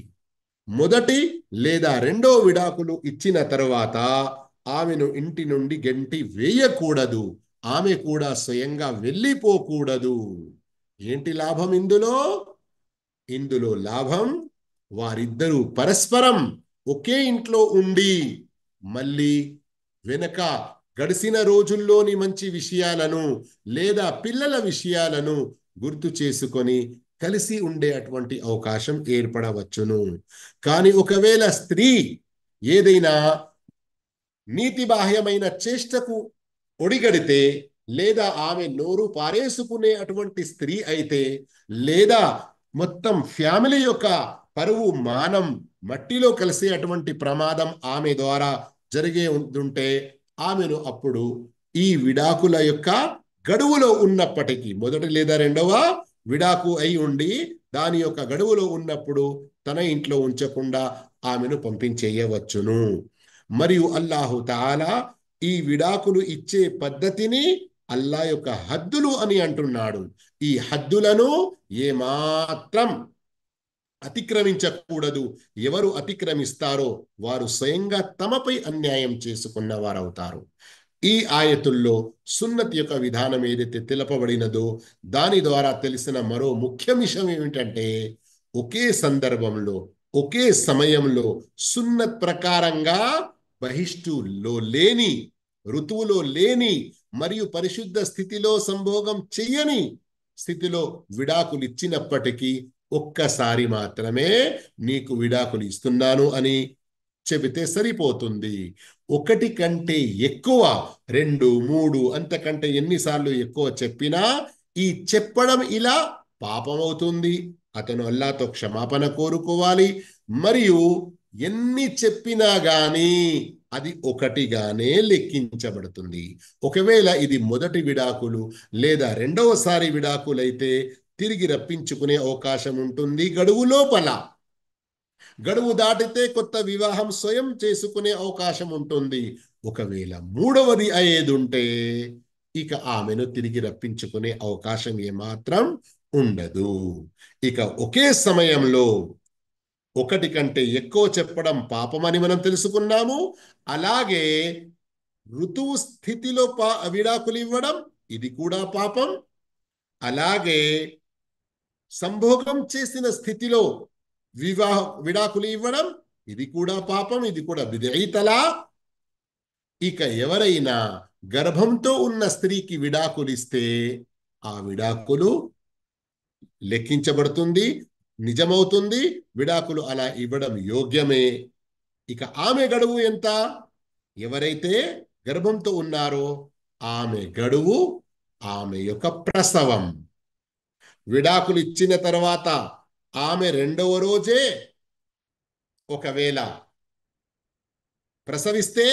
మొదటి లేదా రెండో విడాకులు ఇచ్చిన తరువాత ఆమెను ఇంటి నుండి గెంటి వేయకూడదు, ఆమె కూడా స్వయంగా వెళ్ళిపోకూడదు. ఏంటి లాభం ఇందులో? ఇందులో లాభం, వారిద్దరూ పరస్పరం ఒకే ఇంట్లో ఉండి మళ్ళీ వెనక గడిచిన రోజుల్లోని మంచి విషయాలను లేదా పిల్లల విషయాలను గుర్తు చేసుకొని కలిసి ఉండే అటువంటి అవకాశం ఏర్పడవచ్చును. కానీ ఒకవేళ స్త్రీ ఏదైనా నీతిబాహ్యమైన చేష్టకు ఒడిగడితే, లేదా ఆమె నోరు పారేసుకునే అటువంటి స్త్రీ అయితే, లేదా మొత్తం ఫ్యామిలీ యొక్క పరువు మానం మట్టిలో కలిసే అటువంటి ప్రమాదం ఆమె ద్వారా జరిగే ఉంటుంటే, ఆమెను అప్పుడు ఈ విడాకుల యొక్క గడువులో ఉన్నప్పటికీ, మొదటి లేదా రెండవ విడాకు అయి ఉండి దాని యొక్క గడువులో ఉన్నప్పుడు తన ఇంట్లో ఉంచకుండా ఆమెను పంపించేయవచ్చును. మరియు అల్లాహు తాలా ఈ విడాకులు ఇచ్చే పద్ధతిని అల్లా యొక్క హద్దులు అని అంటున్నాడు. ఈ హద్దులను ఏమాత్రం అతిక్రమించకూడదు. ఎవరు అతిక్రమిస్తారో వారు స్వయంగా తమపై అన్యాయం చేసుకున్న వారవుతారు. ఈ ఆయతుల్లో సున్నత్ యొక్క విధానం ఏదైతే తెలపబడినదో దాని ద్వారా తెలిసిన మరో ముఖ్య విషయం ఏమిటంటే, ఒకే సందర్భంలో ఒకే సమయంలో సున్నత్ ప్రకారంగా బహిష్టులో లేని, ఋతువులో లేని మరియు పరిశుద్ధ స్థితిలో సంభోగం చెయ్యని స్థితిలో విడాకులు ఇచ్చినప్పటికీ ఒక్కసారి మాత్రమే నీకు విడాకులు ఇస్తున్నాను అని చెబితే సరిపోతుంది. ఒకటి కంటే ఎక్కువ, 2, 3 అంతకంటే ఎన్నిసార్లు ఎక్కువ చెప్పినా ఈ చెప్పడం ఇలా పాపమవుతుంది. అతను అల్లాతో క్షమాపణ కోరుకోవాలి. మరియు ఎన్ని చెప్పినా గాని అది ఒకటిగానే లెక్కించబడుతుంది. ఒకవేళ ఇది మొదటి విడాకులు లేదా రెండవసారి విడాకులైతే తిరిగి రప్పించుకునే అవకాశం ఉంటుంది గడువు లోపల. గడువు దాటితే కొత్త వివాహం స్వయం చేసుకునే అవకాశం ఉంటుంది. ఒకవేళ మూడవది అయ్యేదుంటే ఇక ఆమెను తిరిగి రప్పించుకునే అవకాశం ఏమాత్రం ఉండదు. ఇక ఒకే సమయంలో ఒకటి కంటే ఎక్కువ చెప్పడం పాపమని మనం తెలుసుకున్నాము. అలాగే ఋతువు స్థితిలో విడాకులు ఇవ్వడం ఇది కూడా పాపం. అలాగే సంభోగం చేసిన స్థితిలో విడాకులు ఇవ్వడం ఇది కూడా పాపం. ఇది కూడా బిద్ఈ తలాక్. ఇక ఎవరైనా గర్భంతో ఉన్న స్త్రీకి విడాకులు ఇస్తే ఆ విడాకులు లెక్కించబడుతుంది, నిజమవుతుంది. విడాకులు అలా ఇవ్వడం యోగ్యమే. ఇక ఆమె గడువు ఎంత? ఎవరైతే గర్భంతో ఉన్నారో ఆమె గడువు ఆమె యొక్క ప్రసవం. విడాకులు ఇచ్చిన తర్వాత ఆమె 2వ రోజే ఒకవేళ ప్రసవిస్తే,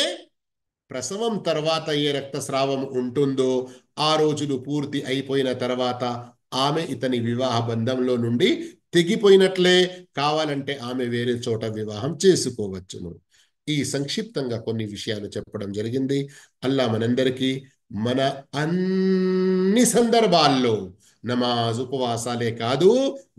ప్రసవం తర్వాత ఏ రక్తస్రావం ఉంటుందో ఆ రోజులు పూర్తి అయిపోయిన తర్వాత ఆమె ఇతని వివాహ బంధంలో నుండి తెగిపోయినట్లే. కావాలంటే ఆమె వేరే చోట వివాహం చేసుకోవచ్చును. ఈ సంక్షిప్తంగా కొన్ని విషయాలు చెప్పడం జరిగింది. అల్లా మనందరికీ మన అన్ని సందర్భాల్లో నమాజ్, ఉపవాసాలే కాదు,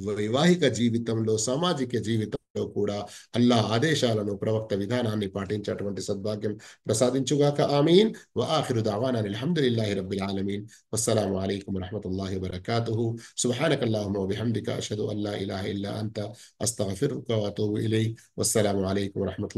వైవాహిక జీవితంలో, సామాజిక జీవితంలో కూడా అల్లా ఆదేశాలను, ప్రవక్త విధానాన్ని పాటించేటువంటి సద్భాగ్యం ప్రసాదించుగాక. ఆమీన్. వఆఖిరు దఅవానా అల్హమ్దులిల్లాహి రబ్బిల్ ఆలమీన్. వస్సలాము అలైకుం వరహ్మతుల్లాహి వబరకాతుహు. సుబ్హానకల్లాహుమ్మ వబిహమ్దిక అష్హదు అన్ లా ఇలాహా ఇల్లా అంత అస్తగ్ఫిరుక వఅతూబు ఇలైక్. వస్సలాము అలైకుం వరహ్మతుల్లాహి